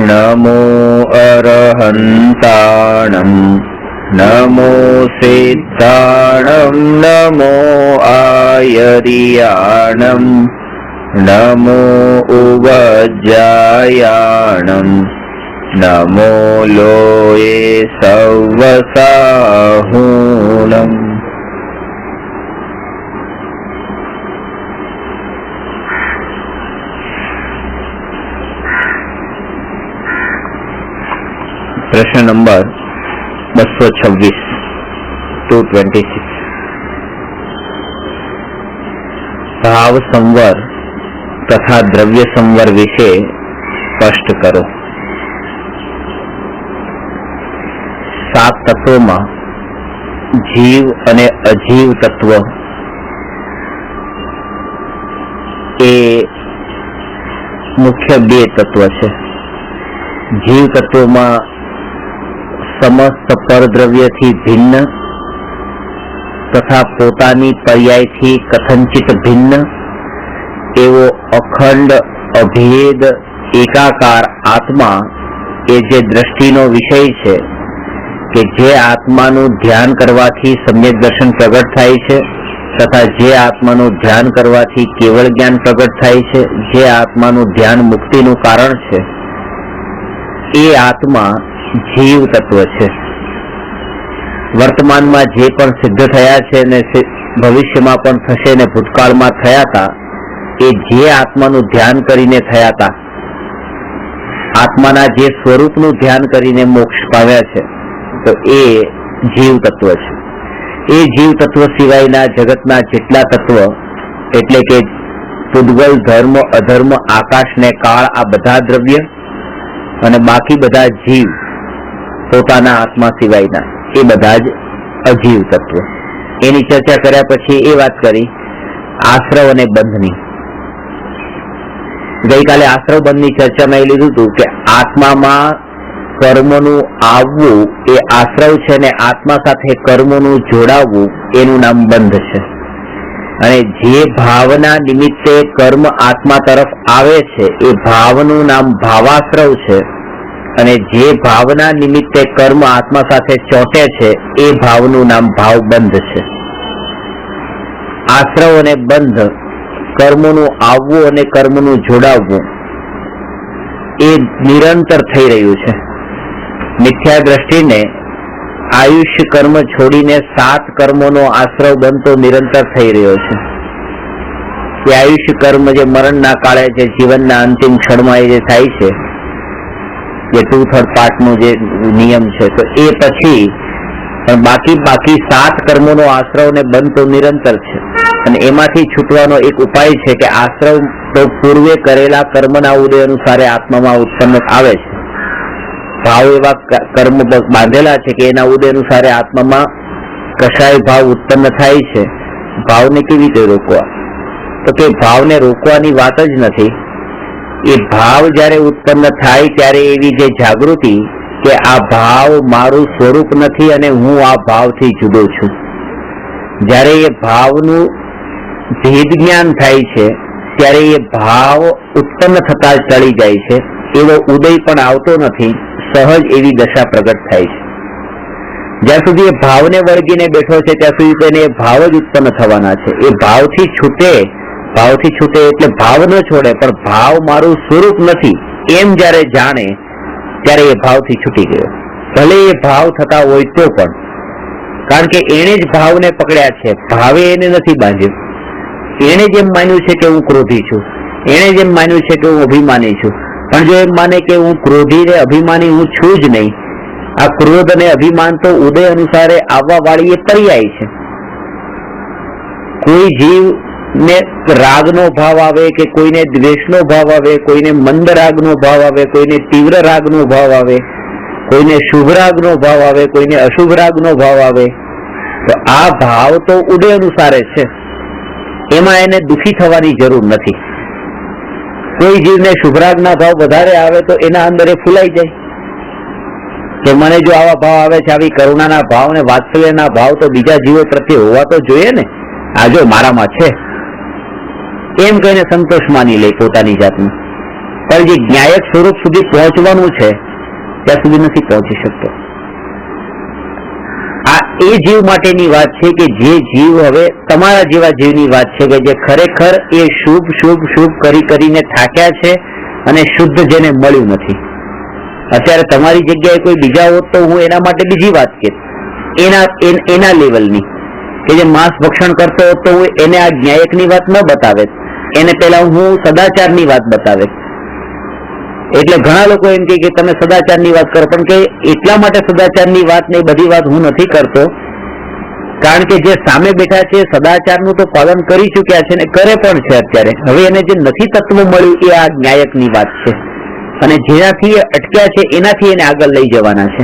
नमो अरहन्ताणं नमो सिद्धाणं नमो आयर्याणं नमो उवज्जायाणं नमो लोये सव्वसाहूणम्। प्रश्न नंबर 226 226 भाव संवर तथा द्रव्य संवर विषे स्पष्ट करो। 7 तत्वों जीव અને અજીવ તત્વ એ મુખ્ય બે તત્વ છે। જીવ તત્વોમાં समस्त परद्रव्यथी भिन्न तथा पोतानी पर्यायथी कथंचित भिन्न एवो अखंड अभेद एकाकार आत्मा ए जे दृष्टिनो विषय छे के जे आत्मानु ध्यान करवाथी सम्यक दर्शन प्रगट थाय छे तथा जे आत्मानु ध्यान करवाथी केवल ज्ञान प्रगट थाय छे, जे आत्मानु ध्यान मुक्तिनु कारण छे ए आत्मा जीव तत्व है। वर्तमान में जे पण सिद्ध थया छे ने भविष्य में पण थशे ने भूतकाल में थया था ए जे आत्मानु ध्यान करीने थया था। आत्माना जे स्वरूपनु ध्यान करीने मोक्ष पाव्या छे तो ए जीव तत्व है। ए जीव तत्व सिवायना जगतना जेटला तत्व एटले के पुद्गल धर्म अधर्म आकाश ने काल आ बधा द्रव्य अने बाकी बधा जीव પોતાના આત્મા સિવાયના એ બધા જ અજીવ તત્વ। એની ચર્ચા કર્યા પછી એ વાત કરી આશ્રવ અને બંધની। ગઈકાલે આશ્રવ બંધની ચર્ચામાં એ લીધું હતું કે આત્મામાં કર્મનું આવવું એ આશ્રવ છે અને આત્મા સાથે કર્મનું જોડાવવું એનું નામ બંધ છે। અને જે ભાવના નિમિત્તે કર્મ આત્મા તરફ આવે છે એ ભાવનું નામ ભાવાશ્રવ છે અને જે ભાવના નિમિત્તે કર્મ આત્મા સાથે ચોંટે છે એ ભાવનું નામ ભાવબંધ છે। આશ્રવ અને બંધ કર્મનું આવવું અને કર્મનું જોડાવવું એ નિરંતર થઈ રહ્યું છે। મિથ્યા દ્રષ્ટિને આયુષ્ય કર્મ છોડીને 7 કર્મોનો આશ્રવ બનતો નિરંતર થઈ રહ્યો છે। કે આયુષ્ય કર્મ જે મરણના કાળે જે જીવનના અંતિમ ક્ષણમાં જે થાય છે જે 2/3 પાર્ટ નો જે નિયમ છે તો એ પછી બાકી 7 કર્મોનો આશ્રવ ને બંધ તો નિરંતર છે અને એમાંથી છૂટવાનો એક ઉપાય છે કે આશ્રવ તો પૂર્વે કરેલા કર્મના ઉદય અનુસારે આત્મામાં ઉત્પન્ન આવે છે। ભાવ એવા કર્મ બાંધેલા છે કે એના ઉદય અનુસારે આત્મામાં કશાય ભાવ ઉત્પન્ન થાય છે। ભાવને કેવી રીતે રોકવા? તો કે ભાવને રોકવાની વાત જ નથી। એ ભાવ જ્યારે ઉત્પન્ન થાય ત્યારે એવી જે જાગૃતિ કે આ ભાવ મારું સ્વરૂપ નથી અને હું આ ભાવથી જુદો છું, જ્યારે એ ભાવનું ભેદ જ્ઞાન થાય છે ત્યારે એ ભાવ ઉત્પન્ન થતા જ ટળી જાય છે। એવો ઉદય પણ આવતો નથી, સહજ એવી દશા પ્રગટ થાય છે। જ્યાં સુધી એ ભાવને વળગીને બેઠો છે ત્યાં સુધી તેને એ ભાવ જ ઉત્પન્ન થવાના છે। એ ભાવથી છૂટે એટલે ભાવ ન છોડે પણ ભાવ મારું સ્વરૂપ નથી એમ જ્યારે જાણે ત્યારે એ ભાવથી છૂટી ગયો, ભલે એ ભાવ થતા હોય તો પણ, કારણ કે એને જ ભાવને પકડ્યા છે, ભાવે એને નથી બાંધ્યું। એને જેમ માન્યું છે કે હું ક્રોધી છું, એને જેમ માન્યું છે કે હું અભિમાની છું, પણ જો એમ માને કે હું ક્રોધી ને અભિમાની હું છું જ નહીં, આ ક્રોધ અને અભિમાન તો ઉદય અનુસારે આવવા વાળી એ પર્યાય છે। કોઈ જીવ ને રાગનો ભાવ આવે કે કોઈને દ્વેષનો ભાવ આવે, કોઈને મંદ રાગનો ભાવ આવે, કોઈને તીવ્ર રાગનો ભાવ આવે, કોઈને શુભ રાગનો ભાવ આવે, કોઈને અશુભ રાગનો ભાવ આવે, તો આ ભાવ તો ઉદય અનુસારે છે, એમાં એને દુખી થવાની જરૂર નથી। કોઈ જીવને શુભ રાગના ભાવ વધારે આવે તો એના અંદર એ ફૂલાઈ જાય કે મને જો આવા ભાવ આવે છે, આવી કરુણાના ભાવ ને વાત્સલ્યના ભાવ તો બીજા જીવો પ્રત્યે હોવા તો જોઈએ ને, આ જો મારામાં છે એમ કહીને સંતોષ માની લે પોતાની જાતને। પણ જે જ્ઞાયક સ્વરૂપ સુધી પહોંચવાનું છે ત્યાં સુધી નથી પહોંચી શકતો. આ એ જીવ માટેની વાત છે કે જે જીવ હવે તમારા જેવા જીવની વાત છે કે જે ખરેખર એ શુભ શુભ શુભ કરીને થાક્યા છે અને શુદ્ધ જેને મળ્યું નથી. અત્યારે તમારી જગ્યાએ કોઈ બીજા હોત તો હું એના માટે બીજી વાત કે એના લેવલની કે જે માંસ ભક્ષણ કરતો હોત તો હું એને આ જ્ઞાયકની વાત ન બતાવે, એને પેલા હું સદાચારની વાત બતાવે. એટલે ઘણા લોકો એમ કે તમે સદાચારની વાત કરો, પણ કે એટલા માટે સદાચારની વાત ને બધી વાત હું નથી કરતો કારણ કે જે સામે બેઠા છે સદાચારનું તો પાલન કરી ચુક્યા છે ને કરે પણ છે અત્યારે. હવે એને જે નથી તત્વ મળ્યું એ આ જ્ઞાયકની વાત છે અને જેનાથી એ અટક્યા છે એનાથી એને આગળ લઈ જવાના છે.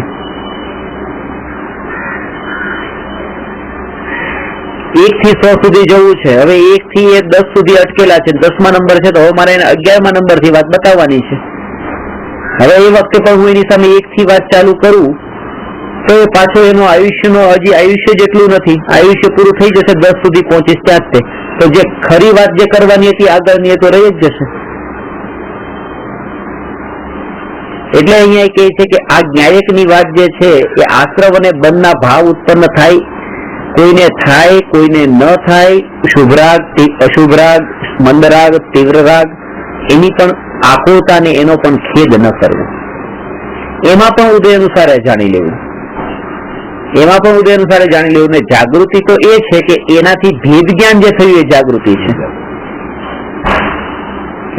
1 થી 100 સુધી જવું છે. હવે 1 થી 10 સુધી અટકેલા છે, 10મા નંબર છે તો હવે મારે એને 11મા નંબર થી વાત બતાવવાની છે. હવે એ વખતે પણ હું એની સામે 1 થી વાત ચાલુ કરું તો એ પાછો એનો આયુષ્યનો હજી આયુષ્ય જેટલું નથી, આયુષ્ય પૂરું થઈ જશે 10 સુધી પહોંચીશ ત્યાં જ તો જે ખરી વાત જે કરવાની હતી આગળની એ તો રહી જ જશે. એટલે અહીંયા કહે છે કે આ જ્ઞાયકની વાત જે છે એ આશ્રવ અને બંધના ભાવ ઉત્પન્ન થાય, કોઈને થાય કોઈને ન થાય, શુભરાગ અશુભરાગ, મંદરાગ તીવ્ર રાગ, એની પણ આકુળતા ને એનો પણ ખેદ ન કરવો. એમાં પણ ઉદય અનુસારે જાણી લેવું, ને જાગૃતિ તો એ છે કે એનાથી ભેદ જ્ઞાન જે થયું એ જાગૃતિ છે.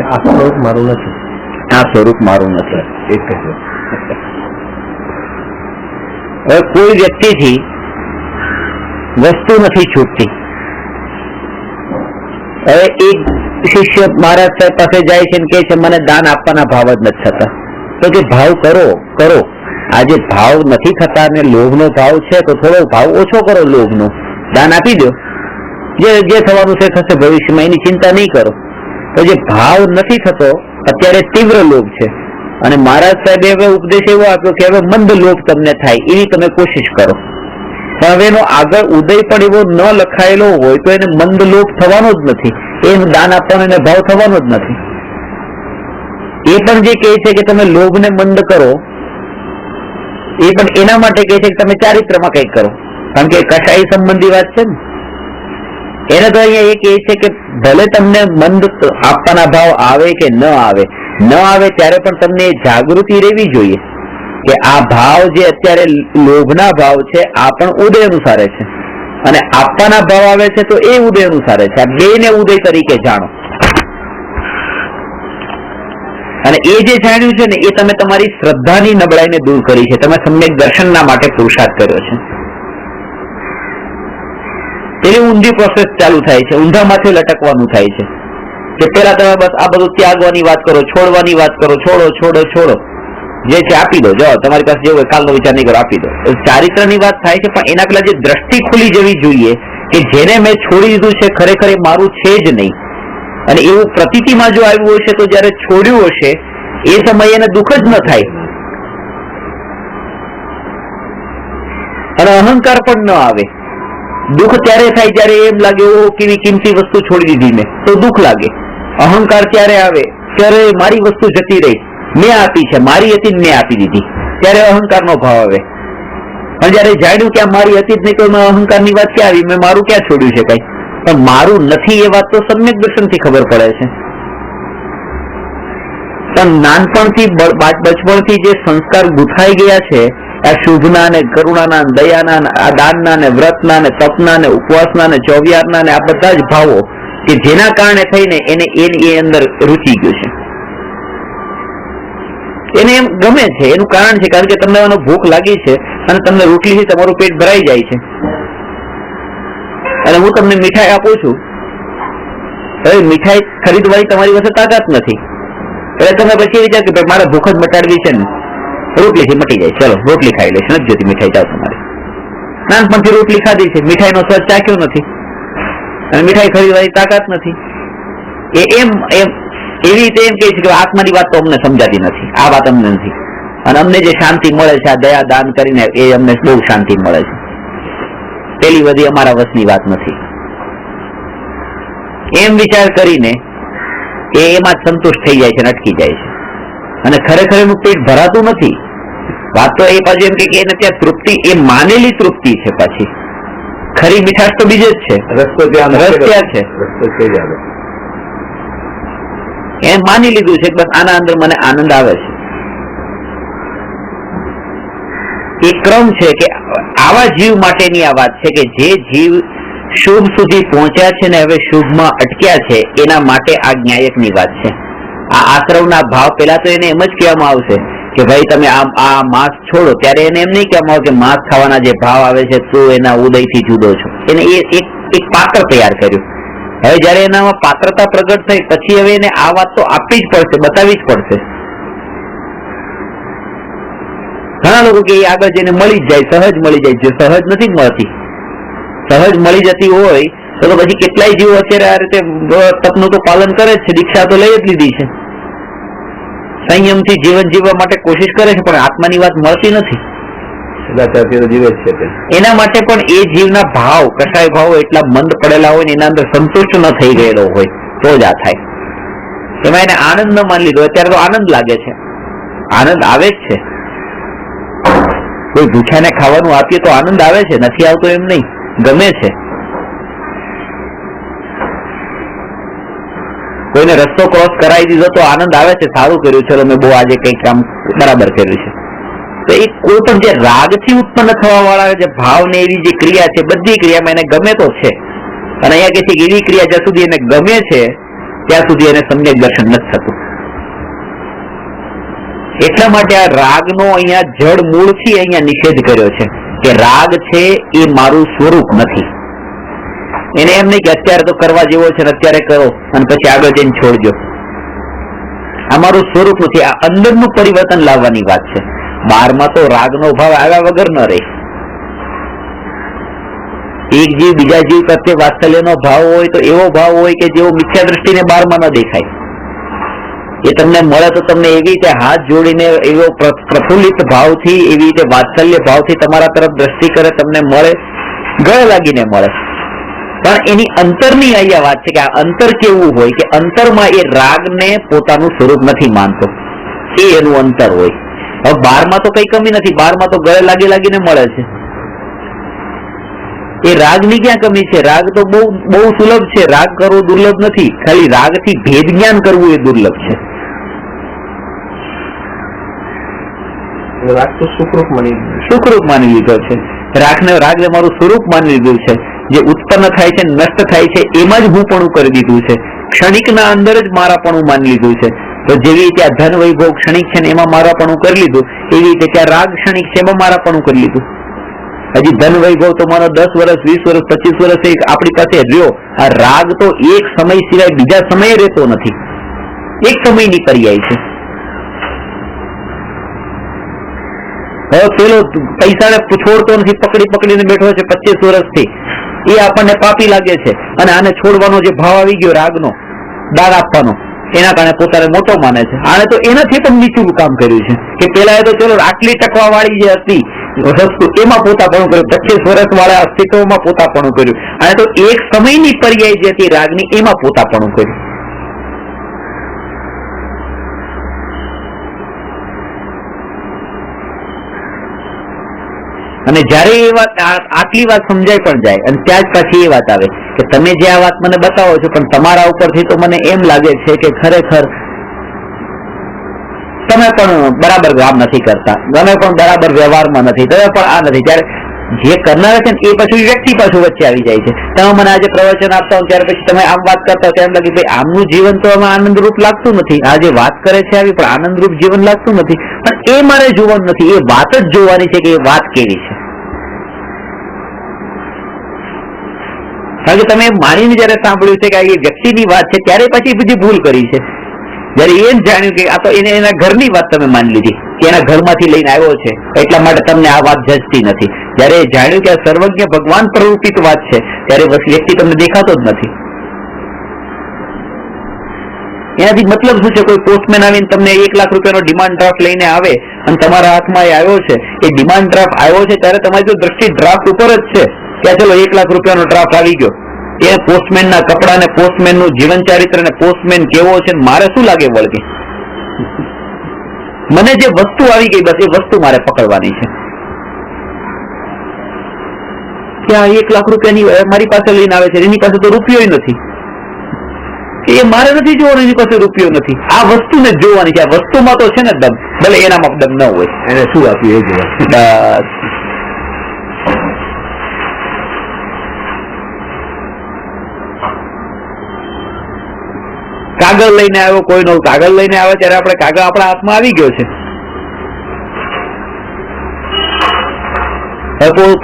આ સ્વરૂપ મારું નથી, આ સ્વરૂપ મારું નથી. હવે કોઈ વ્યક્તિથી વસ્તુ નથી છૂટતી. હવે એક શિષ્ય મહારાજ સાહેબ પાસે જાય છે કે છે મને દાન આપવાના ભાવ જ નથી થતા. તો કે ભાવ કરો. આજે ભાવ નથી થતા અને લોભનો ભાવ છે તો થોડો ભાવ ઓછો કરો, લોભનો દાન આપી દો, જે થવાનું છે થશે ભવિષ્યમાં, એની ચિંતા નહીં કરો. તો જે ભાવ નથી થતો અત્યારે તીવ્ર લોભ છે અને મહારાજ સાહેબે હવે ઉપદેશ એવો આપ્યો કે હવે મંદ લોભ તમને થાય એવી તમે કોશિશ કરો. પણ હવે એનો આગળ ઉદય પણ એવો ન લખાયેલો હોય તો એને મંદ લોભ થવાનો જ નથી, એનું દાન આપવાનો એને ભાવ થવાનો જ નથી. એ પણ જે કહે છે કે તમે લોભને મંદ કરો એ પણ એના માટે કહે છે કે તમે ચારિત્રમાં કંઈક કરો, કારણ કે કશાઈ સંબંધી વાત છે ને. એને તો અહીંયા એ કહે છે કે ભલે તમને મંદ આપવાના ભાવ આવે કે ન આવે ત્યારે પણ તમને જાગૃતિ રહેવી જોઈએ કે આ ભાવ જે અત્યારે લોભના ભાવ છે આ પણ ઉદય અનુસારે છે અને આપવાના ભાવ આવે છે તો એ ઉદય અનુસારે છે. આ બેને ઉદય તરીકે જાણો અને એ જે જાણ્યું છે ને એ તમે તમારી શ્રદ્ધાની નબળાઈને દૂર કરી છે, તમે સમ્યક દર્શનના માટે પુરુષાર્થ કર્યો છે. એની ઊંધી પ્રોસેસ ચાલુ થાય છે, ઊંધા માથે લટકવાનું થાય છે કે પેલા તમે બસ આ બધું ત્યાગવાની વાત કરો, છોડવાની વાત કરો, છોડો જે છે આપી દો, જો તમારી પાસે જેવું કાલનો વિચાર નહીં કરો આપી દો. ચારિત્રની વાત થાય છે પણ એના પેલા જે દ્રષ્ટિ ખુલી જવી જોઈએ કે જેને મેં છોડી દીધું છે ખરેખર એ મારું છે જ નહીં. અને એવું પ્રતીતિમાં જો આવ્યું હશે તો જયારે છોડ્યું હશે એ સમયે એને દુઃખ જ ન થાય અને અહંકાર પણ ન આવે. દુઃખ ત્યારે થાય જ્યારે એમ લાગે ઓ કેવી કિંમતી વસ્તુ છોડી દીધી મેં, તો દુઃખ લાગે. અહંકાર ત્યારે આવે ત્યારે મારી વસ્તુ જતી રહી, મેં આપી છે, મારી હતી મેં આપી દીધી, ત્યારે અહંકારનો ભાવ આવે. પણ જયારે જાણ્યું કે આ મારી હતી જ નહીં તો અહંકારની વાત ક્યાં આવી, મેં મારું ક્યાં છોડ્યું છે કઈ, પણ મારું નથી એ વાત તો સમ્યક દર્શનથી ખબર પડે છે. પણ નાનપણથી બચપણથી જે સંસ્કાર ગુથાઈ ગયા છે આ શુભના ને કરુણાના, દયાના, આ દાનના ને વ્રતના ને તપના ને ઉપવાસના ને ચોવિયારના ને આ બધા જ ભાવો કે જેના કારણે થઈને એને એ અંદર રૂચી ગયું છે, એને એમ ગમે છે. એનું કારણ છે કારણ કે તમને એનો ભૂખ લાગી છે અને તમને રોટલીથી તમારું પેટ ભરાઈ જાય છે અને હું તમને મીઠાઈ આપું છું. હવે મીઠાઈ ખરીદવાની તમારી પાસે તાકાત નથી એટલે તમે પછી વિચાર કે મારે ભૂખ જ મટાડવી છે ને, રોટલીથી મટી જાય, ચલો રોટલી ખાઈ લઈશ, નથી જોતી મીઠાઈ, જાવ તમારે. નાનપણથી રોટલી ખાધી છે, મીઠાઈનો સ્વાદ ચાખ્યો નથી અને મીઠાઈ ખરીદવાની તાકાત નથી. એવી રીતે એમ કહે છે કે આત્માની વાત તો અમને સમજાતી નથી, આ વાત અમને નથી અને અમને જે શાંતિ મળે છે આ દયા દાન કરીને એ અમને બહુ શાંતિ મળે છે, પેલી બધી અમારા વશની વાત નથી. એમ વિચાર કરીને એમાં જ સંતુષ્ટ થઈ જાય છે અને અટકી જાય છે. અને ખરેખર એનું પેટ ભરાતું નથી. વાત તો એ પાછું એમ કે એને ત્યાં તૃપ્તિ, એ માનેલી તૃપ્તિ છે. પછી ખરી મીઠાશ તો બીજે જ છે, રસ્તો ત્યાં છે, રસ્તો છે જ આવે. એ માની લીધું છે બસ આના અંદર મને આનંદ આવે છે. એ ક્રમ છે કે આવા જીવ માટેની આ વાત છે કે જે જીવ શુભ સુધી પહોંચ્યા છે ને હવે શુભમાં અટક્યા છે, એના માટે આ ન્યાયકની વાત છે. આ આશ્રવના ભાવ પેલા તો એને એમ જ કહેવામાં આવશે કે ભાઈ તમે આ માંસ છોડો, ત્યારે એને એમ નહીં કહેવામાં આવે કે માંસ ખાવાના જે ભાવ આવે છે તો એના ઉદયથી જુદો છો. એને એક પાત્ર તૈયાર કર્યું. હવે જયારે એનામાં પાત્રતા પ્રગટ થઈ પછી હવે એને આ વાત તો આપવી જ પડશે, બતાવવી જ પડશે. ઘણા લોકો કે આગળ જઈને મળી જ જાય, સહજ મળી જાય છે. સહજ નથી મળતી. સહજ મળી જતી હોય તો પછી કેટલાય જીવો અત્યારે આ રીતે તપનું તો પાલન કરે જ છે, દીક્ષા તો લઈ જ લીધી છે, સંયમથી જીવન જીવવા માટે કોશિશ કરે છે, પણ આત્માની વાત મળતી નથી. એના માટે પણ એ જીવના ભાવ, કસાય ભાવ એટલા મંદ પડેલા હોય ને એના અંદર સંતુષ્ટ ન થઈ ગયેલો હોય તો જ આ થાય. એમાં એને આનંદ ન માની લીધો. અત્યારે તો આનંદ લાગે છે, આનંદ આવે જ છે. કોઈ ભૂખ્યાને ખાવાનું આપીએ તો આનંદ આવે છે, નથી આવતો એમ નહીં, ગમે છે. કોઈને રસ્તો ક્રોસ કરાવી દીધો તો આનંદ આવે છે, સારું કર્યું, ચલો મેં બહુ આજે કઈ કામ બરાબર કર્યું છે. તો એ કોઈ પણ જે રાગથી ઉત્પન્ન થવા વાળા જે ભાવ ને એવી જે ક્રિયા છે, બધી ક્રિયામાં એને ગમે તો છે. અને અહીંયા કે છે કે એવી ક્રિયા જ્યાં સુધી એને ગમે છે ત્યાં સુધી એને સમ્યક દર્શન નથી થતું. એટલા માટે આ રાગનો અહીંયા જડ મૂળથી અહીંયા નિષેધ કર્યો છે કે રાગ છે એ મારું સ્વરૂપ નથી. એને એમ નહીં કે અત્યારે તો કરવા જેવો છે ને અત્યારે કરો અને પછી આગળ જઈને છોડજો. આ મારું સ્વરૂપ નથી. આ અંદરનું પરિવર્તન લાવવાની વાત છે. બહારમાં તો રાગનો ભાવ આવ્યા વગર ન રહે. એક જીવ બીજા જીવ પ્રત્યે વાત્સલ્યનો ભાવ હોય તો એવો ભાવ હોય કે જેવો મિથ્યા દ્રષ્ટિને બહારમાં ન દેખાય. એ તમને મળે તો તમને એવી રીતે હાથ જોડીને એવો પ્રફુલ્લિત ભાવથી, એવી રીતે વાત્સલ્ય ભાવથી તમારા તરફ દ્રષ્ટિ કરે, તમને મળે, ગળે લાગીને મળે. પણ એની અંતરની અહીંયા વાત છે કે આ અંતર કેવું હોય કે અંતરમાં એ રાગને પોતાનું સ્વરૂપ નથી માનતો, એ એનું અંતર હોય. હવે બહારમાં તો કઈ કમી નથી, બહારમાં તો ગળે લાગીને મળે છે. એ રાગની ક્યાં કમી છે? રાગ તો બહુ સુલભ છે. રાગ કરવો દુર્લભ નથી, ખાલી રાગથી ભેદ જ્ઞાન કરવું એ દુર્લભ છે. રાગ તો સુખરૂપ માની લીધો છે. રાગને મારું સ્વરૂપ માની લીધું છે. જે ઉત્પન્ન થાય છે, નષ્ટ થાય છે, એમાં જ હું પણ કરી દીધું છે. ક્ષણિકના અંદર જ મારાપણું માની લીધું છે. તો જેવી રીતે આ ધન વૈભવ ક્ષણિક છે ને એમાં મારાપણું કરી લીધું, એવી રીતે ત્યાં રાગ ક્ષણિક છે એમાં મારાપણું કરી લીધું. હજી ધન વૈભવ તો મારો 10 વર્ષ 20 વર્ષ 25 વર્ષ આપણી પાસે રહ્યો. આ રાગ તો એક સમય સિવાય બીજા સમયે રહેતો નથી, એક સમયની પર્યાય છે. હવે પેલો પૈસાને છોડતો નથી, પકડીને બેઠો છે 25 વર્ષથી, એ આપણને પાપી લાગે છે. અને આને છોડવાનો જે ભાવ આવી ગયો રાગનો, દાન આપવાનો, એના કારણે પોતાને મોટો માને છે. આને તો એનાથી પણ નીચું કામ કર્યું છે કે પેલા એ તો ચલો આટલી ટકવા વાળી જે હતી વસ્તુ એમાં પોતાપણું કર્યું, 25 વર્ષ વાળા અસ્તિત્વમાં પોતાપણું કર્યું. અને તો એક સમયની પર્યાય જે હતી રાગની એમાં પોતાપણું કર્યું. અને જયારે એ વાત આટલી વાત સમજાય પણ જાય અને ત્યાં જ પાછી એ વાત આવે કે તમે જે આ વાત મને બતાવો છો પણ તમારા ઉપરથી તો મને એમ લાગે છે કે ખરેખર તમે પણ બરાબર કામ નથી કરતા, તમે પણ બરાબર વ્યવહારમાં નથી, તમે પણ આ નથી. ત્યારે જે કરનાર છે ને એ પછી વ્યક્તિ પાછું વચ્ચે આવી જાય છે. તમે મને આજે પ્રવચન આપતા હો ત્યારે પછી તમે આમ વાત કરતા હો ત્યારે એમ લાગે ભાઈ આમનું જીવન તો આમાં આનંદરૂપ લાગતું નથી. આ જે વાત કરે છે આવી પણ આનંદરૂપ જીવન લાગતું નથી. પણ એ મારે જોવાનું નથી, એ વાત જ જોવાની છે કે એ વાત કેવી છે. કારણ કે તમે માનીને જયારે સાંભળ્યું છે કે આ એ વ્યક્તિની વાત છે ત્યારે પછી બધી ભૂલ કરી છે. જયારે એમ જાણ્યું કે આ તો એને એના ઘરની વાત તમે માની લીધી કે એના ઘરમાંથી લઈને આવ્યો છે એટલા માટે તમને આ વાત જજતી નથી. જયારે જાણ્યું કે આ સર્વજ્ઞ ભગવાન પ્રરૂપિત વાત છે ત્યારે વ્યક્તિ તમને દેખાતો જ નથી. એનાથી મતલબ શું છે? કોઈ પોસ્ટમેન આવીને તમને 1 લાખ રૂપિયાનો ડિમાન્ડ ડ્રાફ્ટ લઈને આવે અને તમારા હાથમાં એ આવ્યો છે, એ ડિમાન્ડ ડ્રાફ્ટ આવ્યો છે ત્યારે તમારી તો દ્રષ્ટિ ડ્રાફ્ટ ઉપર જ છે કે ચલો 1 લાખ રૂપિયાનો ડ્રાફ્ટ આવી ગયો. એ પોસ્ટમેન ના કપડા ને પોસ્ટમેન નું જીવન ચારિત્ર ને પોસ્ટમેન કેવો છે મારે શું લાગે વળગે? મને જે વસ્તુ આવી ગઈ બસ એ વસ્તુ મારે પકડવાની છે. ત્યાં 1 લાખ રૂપિયાની મારી પાસે લઈને આવે છે, એની પાસે તો રૂપિયો નથી, એ મારે નથી જોવાનું, એની પાસે રૂપિયો નથી. આ વસ્તુને જ જોવાની છે. આ વસ્તુમાં તો છે ને દમ, ભલે એનામાં દમ ન હોય, એને શું આપ્યું એ જોવાનું. કાગળ લઈને આવ્યો, કોઈનો કાગળ લઈને આવે ત્યારે આપણે કાગળ આપણા હાથમાં આવી ગયો છે.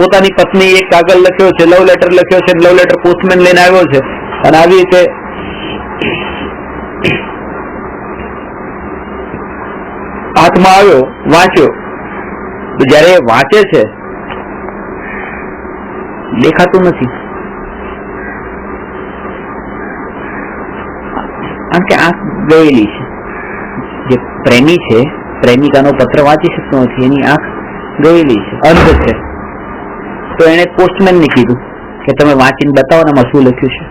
પોતાની પત્ની એક કાગળ લખ્યો છે, લવ લેટર લખ્યો છે, લવ લેટર પોસ્ટમેન લઈને આવ્યો છે અને આવી રીતે હાથમાં આવ્યો, વાંચ્યો. જયારે વાંચે છે દેખાતું નથી, કારણ કે આંખ ગયેલી છે. જે પ્રેમી છે પ્રેમિકાનો પત્ર વાંચી શકતો નથી, એની આંખ ગયેલી છે, અંધ છે. તો એને પોસ્ટમેન ને કીધું કે તમે વાંચીને બતાવો ને આમાં શું લખ્યું છે.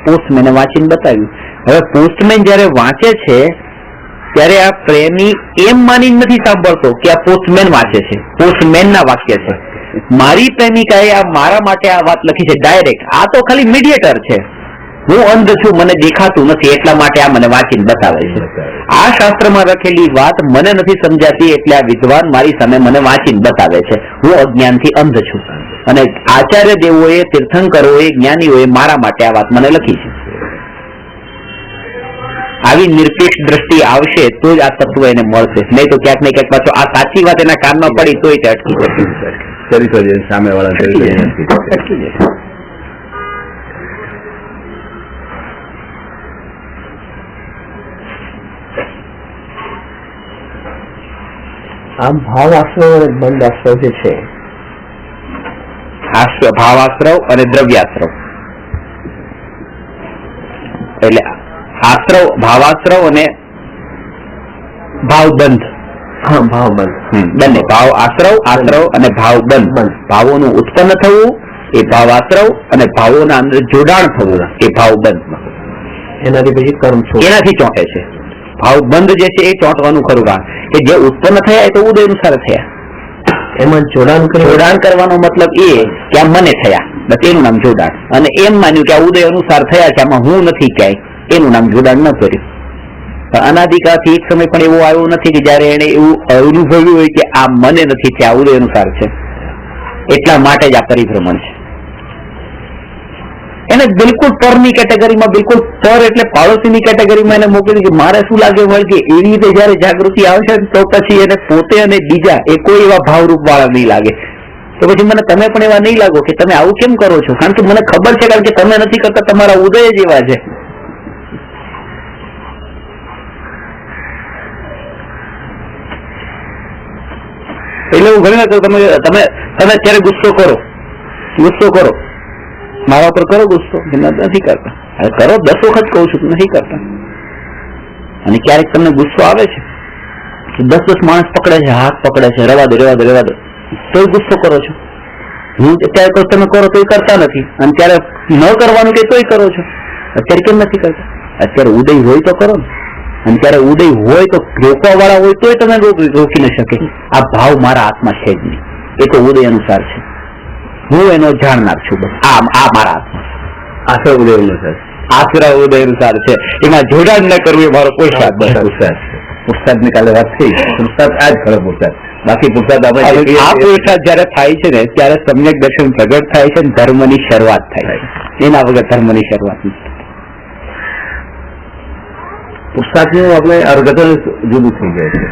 પોસ્ટમેને વાંચીને બતાવ્યું. હવે પોસ્ટમેન જયારે વાંચે છે ત્યારે આ પ્રેમી એમ માની નથી સાંભળતો કે આ પોસ્ટમેન વાંચે છે, પોસ્ટમેન ના વાક્ય છે. મારી પ્રેમિકાએ આ મારા માટે આ વાત લખી છે ડાયરેક્ટ. આ તો ખાલી મીડિયેટર છે. હું અંધ છું, મને દેખાતું નથી, એટલા માટે આ મને વાંચીને બતાવે છે. આ શાસ્ત્રમાં લખેલી વાત મને નથી સમજાતી, એટલે આ વિદ્વાન મારી સામે મને વાંચીને બતાવે છે. હું અજ્ઞાનથી અંધ છું અને આચાર્ય દેવોએ, તીર્થંકરોએ, જ્ઞાનીઓએ મારા માટે આ વાત મને લખી છે. આવી નિરપેક્ષ દ્રષ્ટિ આવશે તો જ આ તત્વ એને મળશે, નહીં તો ક્યાંક ને ક્યાંક પાછો આ સાચી વાત એના કાનમાં પડી તોય તે અટકી જશે. સામે વાળા આમ ભાવ આશ્રવ અને બંધ આશ્રવ જે છે, ભાવાશ્રવ અને દ્રવ્યાશ્રવ, એટલે આશ્રવ, ભાવાશ્રવ અને ભાવબંધ. હા, ભાવબંધ બંને. ભાવ આશ્રવ, આશ્રવ અને ભાવબંધ. ભાવોનું ઉત્પન્ન થવું એ ભાવાશ્રવ અને ભાવોના અંદર જોડાણ થવું એ ભાવબંધ. એનાથી પછી કર્મ છો, એનાથી ચોંટે છે. ભાવબંધ જે છે એ ચોંટવાનું ખરું કારણ કે જે ઉત્પન્ન થયા એ તો ઉદય અનુસાર થયા. એમાં જોડાણ કરવાનો મતલબ એ કે આ મને થયા, બસ એનું નામ જોડાણ. અને એમ માન્યું કે આ ઉદય અનુસાર થયા છે, આમાં હું નથી ક્યાંય, એનું નામ જોડાણ ન કર્યું. અનાદિકાળથી એક સમય પણ એવો આવ્યો નથી કે જયારે એને એવું અનુભવ્યું હોય કે આ મને નથી થયા, ઉદય અનુસાર છે, એટલા માટે જ આ પરિભ્રમણ છે. એને બિલકુલ પરની કેટેગરીમાં, બિલકુલ પર એટલે પાડોશીની કેટેગરીમાં એને મોકલી કે મારે શું લાગે હોય કે એવી રીતે જયારે જાગૃતિ આવશે તો પછી એને પોતે અને બીજા એ કોઈ એવા ભાવરૂપ વાળા નહીં લાગે. તો પછી મને તમે પણ એવા નહીં લાગો કે તમે આવું કેમ કરો છો, કારણ કે મને ખબર છે, કારણ કે તમે નથી કરતા, તમારા ઉદય જ એવા છે. એટલે હું ઘણી વાર તમે અત્યારે ગુસ્સો કરો, મારા ઉપર કરો ગુસ્સો, નથી કરતા. હવે કરો 10 વખત કહું છું, નથી કરતા. અને ક્યારેક તમને ગુસ્સો આવે છે, 10 માણસ પકડે છે, હાથ પકડે છે, રવા દો તોય ગુસ્સો કરો છો. હું અત્યારે કહું તમે કરો તોય કરતા નથી, અને ત્યારે ન કરવાનું કે તોય કરો છો. અત્યારે કેમ નથી કરતા? અત્યારે ઉદય હોય તો કરો ને, અને ત્યારે ઉદય હોય તો રોકવા વાળા હોય તોય તમે રોકી ન શકે. આ ભાવ મારા હાથમાં છે જ નહીં, એ તો ઉદય અનુસાર છે, હું એનો જાણનાર છું. બસ આ મારા હાથમાં આશ્રય ઉદય અનુસાર, આશ્રય ઉદય અનુસાર છે. એમાં જોડાણ ન કરવું એ મારો પુરુષાર્થ છે. પુરુષાર્થ ની કાલે વાત થઈ, પુરુષાર્થ આ જ ખરો પુરુષાર્થ. બાકી પુરુષાર્થ આપણે આ પુરુષાર્થ જયારે થાય છે ને ત્યારે સમ્યક દર્શન પ્રગટ થાય છે, ધર્મની શરૂઆત થાય છે. એના વગર ધર્મની શરૂઆત નથી. પુરુષાર્થ નું આપણે અર્ગતન જુદું થઈ જાય છે.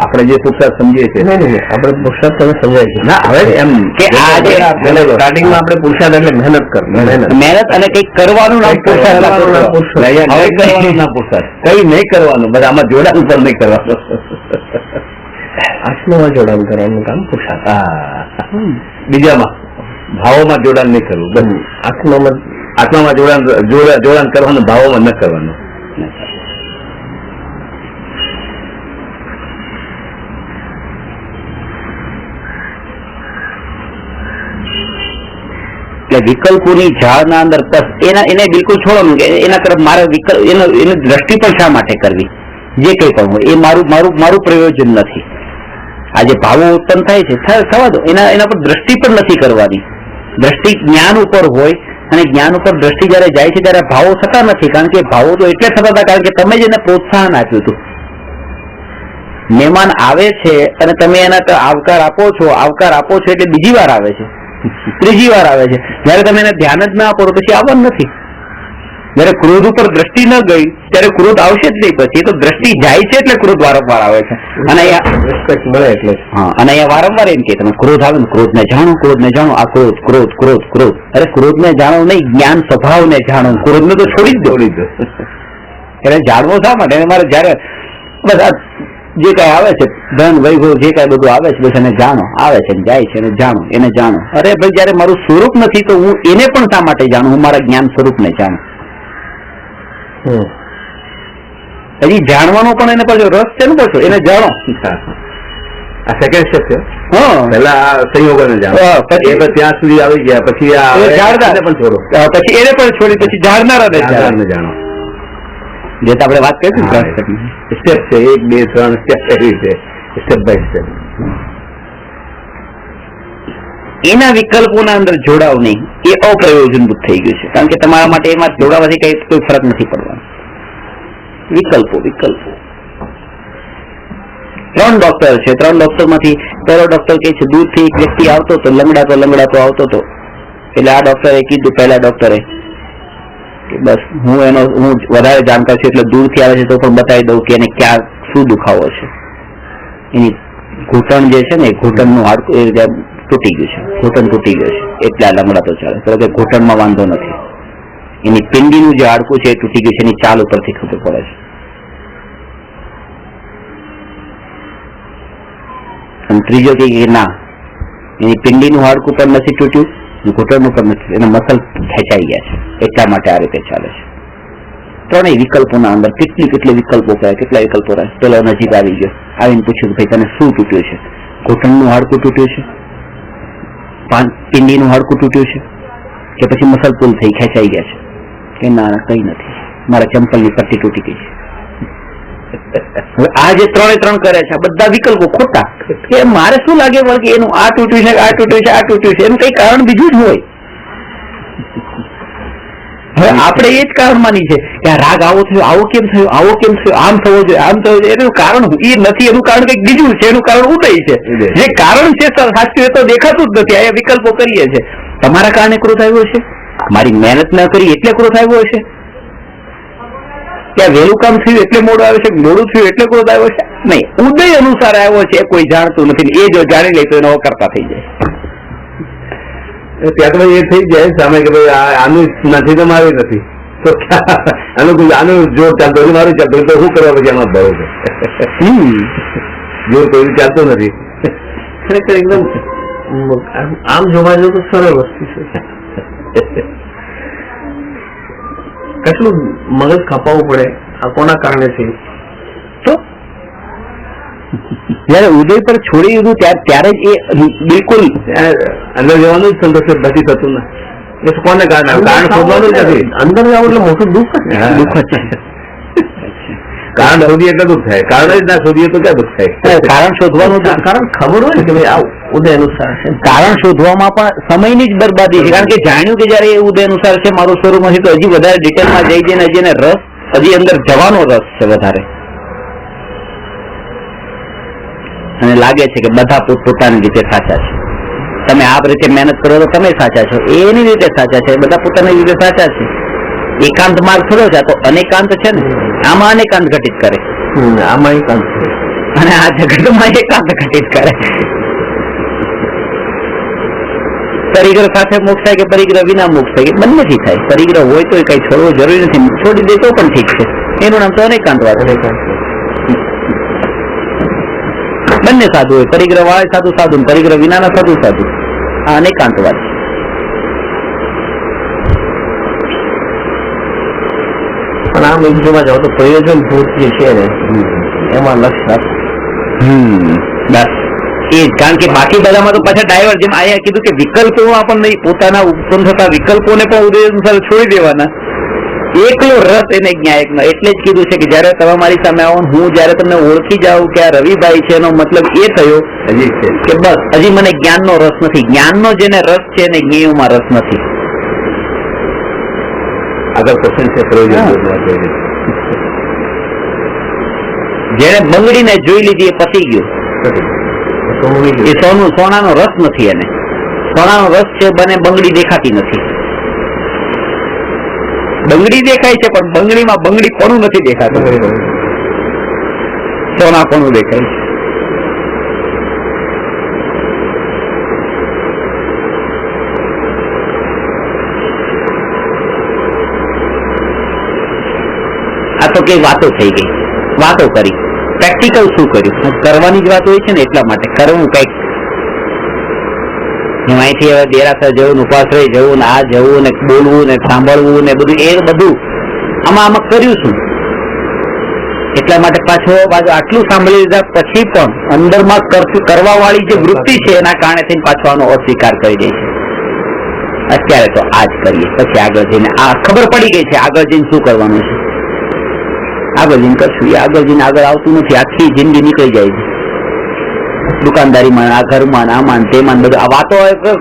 આપણે જે પુરુષાર્થ સમજીએ છીએ, આપણે પુરુષાર્થ તમે સમજાય છે ના. હવે એમ કે આ જે સ્ટાર્ટિંગમાં આપણે પુરુષાર્થ એટલે મહેનત કરવી, મહેનત અને કઈક કરવાનું નામ પુરુષાર્થ, કઈ નહીં કરવાનું, બધા આમાં જોડાણ ઉપર નહીં કરવાનું, આત્મામાં જોડાણ કરવાનું કામ પુરુષાર્થ. બીજામાં ભાવોમાં જોડાણ નહીં કરવું, બસ આત્મામાં જોડાણ કરવાનું, ભાવોમાં ન કરવાનું. એટલે વિકલ્પોની ઝાડના અંદર એને બિલકુલ છોડવાનું કે એના તરફ મારે એની દ્રષ્ટિ પણ શા માટે કરવી, જે કંઈ પણ હોય એ મારું મારું મારું પ્રયોજન નથી. આ જે ભાવો ઉત્પન્ન થાય છે થવા દો, એના પર દ્રષ્ટિ પણ નથી કરવાની. દ્રષ્ટિ જ્ઞાન ઉપર હોય અને જ્ઞાન ઉપર દ્રષ્ટિ જયારે જાય છે ત્યારે ભાવો થતા નથી, કારણ કે ભાવો તો એટલે થતા હતા કારણ કે તમે જ એને પ્રોત્સાહન આપ્યું હતું. મહેમાન આવે છે અને તમે એના આવકાર આપો છો એટલે બીજી વાર આવે છે, ત્રીજી વાર આવે છે. જયારે તમે એને ધ્યાન જ ના આપો પછી આવવાનું નથી. જયારે ક્રોધ ઉપર દ્રષ્ટિ ન ગઈ ત્યારે ક્રોધ આવશે જ નહીં. પછી તો દ્રષ્ટિ જાય છે એટલે ક્રોધ વારંવાર આવે છે. અને અહીંયા મળે એટલે અને અહીંયા વારંવાર એમ કે તમે ક્રોધ આવે ને ક્રોધને જાણો, આ ક્રોધ ક્રોધ ક્રોધ ક્રોધ. અરે ક્રોધને જાણો નહીં, જ્ઞાન સ્વભાવને જાણો. ક્રોધને તો છોડી જ દો. એને જાણવો શા માટે? મારે જયારે બધા જે કઈ આવે છે ધન વૈભવ જે કઈ બધું આવે છે બસ એને જાણો, આવે છે જાય છે એને જાણો. અરે ભાઈ જયારે મારું સ્વરૂપ નથી તો હું એને પણ શા માટે જાણું? હું મારા જ્ઞાન સ્વરૂપને જાણું. હજી જાણવાનો પણ એને પાછો રસ છે ને, પાછો એને જાણો. આ સેકન્ડ સ્ટેપ છે. પેલા સંયોગોને જાણો, પછી ત્યાં સુધી આવી ગયા, પછી જાણનારને પણ છોડો, પછી એને પણ છોડી, પછી જાણનારાને જાણો. જે તો આપણે વાત કરી સ્ટેપ છે, 1 2 3 સ્ટેપ એવી રીતે સ્ટેપ બાય સ્ટેપ. એના વિકલ્પોના અંદર જોડાવ નહીં એ અપ્રયોજનભૂત થઈ ગયું છે, કારણ કે તમારા માટે એમાં જોડાવાથી કોઈ ફરક નથી પડવાનો. વિકલ્પો 3 ડોક્ટર છે, 3 ડોક્ટર માંથી પહેલો ડોક્ટર કે છે દૂરથી એક વ્યક્તિ આવતો તો લંગડાતો આવતો હતો. એટલે આ ડોક્ટરે કીધું, પહેલા ડોક્ટરે કે બસ હું વધારે જાણકાર છું એટલે દૂરથી આવે છે તો પણ બતાવી દઉં કે એને ક્યાં શું દુખાવો છે. એની ઘૂંટણ જે છે ને એ ઘૂંટણનું હાડકું તૂટી ગયું છે, એટલે આ લંગડાતો ચાલે. તો કે ઘૂંટણમાં વાંધો નથી, એની પિંડીનું જે હાડકું છે એ તૂટી ગયું છે, એની ચાલ ઉપરથી ખબર પડે છે. અને ત્રીજો કે ના, એની પિંડીનું હાડકું પણ નથી તૂટ્યું, ઘૂંટણનું પણ નથી, એના મસલ ખેંચાઈ ગયા છે, એટલા માટે આ રીતે ચાલે છે. ત્રણેય વિકલ્પોના અંદર કેટલી વિકલ્પો કહે, કેટલા વિકલ્પો રહે. પેલો નજીક આવી ગયો, આવીને પૂછ્યું ભાઈ તને શું તૂટ્યું છે? ઘૂંટણનું હાડકું તૂટ્યું છે, પિંડીનું હાડકું તૂટ્યું છે, કે પછી મસલ પુલ થઈ ખેંચાઈ ગયા છે? કે ના કઈ નથી, મારા ચંપલની પટ્ટી તૂટી ગઈ છે. આ જે 3 કરે છે આ બધા વિકલ્પો ખોટા. કે મારે શું લાગે કે એનું આ તૂટ્યું છે, એનું કઈ કારણ બીજું જ હોય. હવે આપણે એ જ કારણ માની છે કે આ રાગ આવો થયો, આવો કેમ થયો, આમ થવો જોઈએ, એનું કારણ એ નથી, એનું કારણ કઈક બીજું છે, એનું કારણ ઉદય છે. જે કારણ છે સાચું એ તો દેખાતું જ નથી. આ વિકલ્પો કરીએ છે. તમારા કારણે ક્રોધ આવ્યો છે, મારી મહેનત ના કરી એટલે ક્રોધ આવ્યો છે, ત્યાં વહેલું કામ થયું એટલે મોડું આવે છે, મોડું થયું એટલે ક્રોધ આવ્યો છે? નહીં, ઉદય અનુસાર આવ્યો છે, કોઈ જાણતું નથી. એ જો જાણી લે તો એનો અકર્તા થઈ જાય. ત્યાં તો એ થઈ જાય સામે કે ભાઈ આનું નથી તો મારું નથી, તો આનું જોર ચાલતો નથી, મારું ચાલતું તો શું કરવા પછી આમાં ભરો છે? જોર કોઈ ચાલતું નથી. ખરેખર એકદમ આમ જોવા જવું તો સરળ વસ્તુ છે. કેટલું મગજ ખપાવવું પડે, આ કોના કારણે છે? તો જયારે ઉદય પર છોડી દીધું ત્યારે જ એ બિલકુલ અંદર જવાનું જ સંતોષ નથી થતું ને. એ કોને કારણે? કારણ શોધવાનું જ નથી. અંદર જાવ એટલે મોટું દુઃખ છે. કારણ શોધીએ એટલે દુઃખ થાય, કારણ જ ના શોધીએ તો ક્યાં દુઃખ થાય? કારણ શોધવાનું કારણ ખબર હોય ને કે ભાઈ આ ઉદય અનુસાર છે. કારણ શોધવામાં પણ સમયની જ બરબાદી છે, કારણ કે જાણ્યું કે જયારે એ ઉદય અનુસાર છે, મારું સ્વરૂપ નથી, તો હજી વધારે ડિટેલમાં જઈ જઈને હજી એને રસ, હજી અંદર જવાનો રસ છે વધારે. અને લાગે છે કે બધા પોતપોતાની રીતે સાચા છે. તમે આ રીતે મહેનત કરો તો તમે સાચા છો, એની રીતે સાચા છે, બધા પોતાની રીતે સાચા છે. એકાંત માર્ગ થોડો છે, તો અનેકાંત છે ને, આમાં અનેકાંત ઘટિત કરે, આમાં એકાંત છે, અને આ જગતમાં એકાંત ઘટિત કરે. પરિગ્રહ સાથે મોક્ષ થાય કે પરિગ્રહ વિના મોક્ષ થાય, કે બંનેથી થાય. પરિગ્રહ હોય તો કઈ છોડવો જરૂરી નથી, છોડી દે તો પણ ઠીક છે. એનું નામ તો અનેકાંતવાદ. બંને સાધુ હોય, પરિગ્રહ વાળા સાધુ સાધુ, પરિગ્રહ વિનાના સાધુ સાધુ. આ અનેકાંતવાદ છે. પણ આમ એક જોવા જાવ તો પ્રયોજન ભૂત જે છે ને એમાં લક્ષ બસ એ જ. કારણ કે બાકી બધામાં તો પાછા ડાયવર, જેમ આયા કીધું કે વિકલ્પો આપણને પોતાના ઉત્પન્ન થતા વિકલ્પોને પણ ઉદય અનુસાર છોડી દેવાના, એકલો રસ એને જ્ઞાયકનો. એટલે જ કીધું છે કે જયારે તમે મારી સામે આવો ને હું જયારે તમને ઓળખી જાઉં કે આ રવિભાઈ છે એનો મતલબ એ થયો હજી છે કે બસ હજી મને જ્ઞાનનો રસ નથી. જ્ઞાનનો જેને રસ છે એને જ્ઞેયમાં રસ નથી. આગળ ક્વેશ્ચન છે પ્રયોજન. જેને બંગડીને જોઈ લીધી એ પતી ગયું. એ સોનાનો રસ નથી. એને સોનાનો રસ છે બને બંગડી દેખાતી નથી. બંગડી દેખાય છે પણ બંગડીમાં બંગડી કોનું નથી દેખાતું, સોના કોનું દેખાય છે. આ તો કઈ વાતો થઈ ગઈ, વાતો કરી. પ્રેક્ટિકલ શું કર્યું? કરવાની જ વાત હોય છે ને, એટલા માટે કરવું કઈક. અહીંથી હવે દેરાસર જવું, ઉપાશ્રય જવું, ને આ જવું, ને બોલવું, ને સાંભળવું, ને બધું એ બધું આમાં કર્યું શું? એટલા માટે પાછો આટલું સાંભળી લીધા પછી પણ અંદરમાં કરવા વાળી જે વૃત્તિ છે એના કારણે થઈને પાછો આનો અસ્વીકાર કરી દે છે. અત્યારે તો આ જ કરીએ, પછી આગળ જઈને આ ખબર પડી ગઈ છે આગળ જઈને શું કરવાનું છે. આગળ જઈને કરશું, એ આગળ જઈને આગળ આવતું નથી. આખી જિંદગી નીકળી જાય છે દુકાનદારીમાં, આ ઘરમાં, આમાં તેમાં, બધું આ વાતો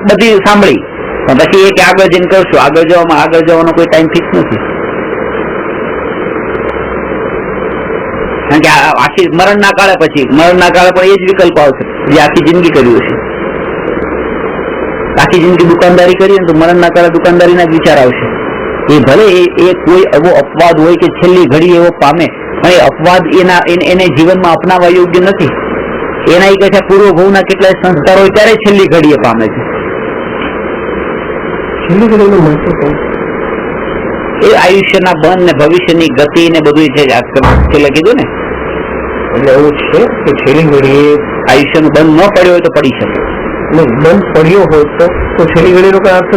બધી સાંભળી પણ પછી એ કે આગળ જઈને કરશું. આગળ જવાનો કોઈ ટાઈમ ફિક્સ નથી. કારણ કે આખી મરણના કાળે પણ એ જ વિકલ્પ આવશે જે આખી જિંદગી કર્યું છે. આખી જિંદગી દુકાનદારી કરી ને તો મરણના કાળે દુકાનદારીના જ વિચાર આવશે. એ ભલે એ કોઈ એવો અપવાદ હોય કે છેલ્લી ઘડી એવો પામે, પણ એ અપવાદ એને જીવનમાં અપનાવવા યોગ્ય નથી. એના એ કહે પૂર્વ ભવના કેટલાય સંસ્કાર હોય ત્યારે છેલ્લી ઘડીએ પામે છે. છેલ્લી ઘડીનું મહત્વ એ આયુષ્યના બંધ ને ભવિષ્યની ગતિ ને બધું છે છેલ્લે કીધું ને. એટલે એવું છે કે છેલ્લી ઘડીએ આયુષ્યનું બંધ ન પડ્યો હોય તો પડી શકે. બંધ પડ્યો હોય તો છેલ્લી ઘડીનો કઈ અર્થ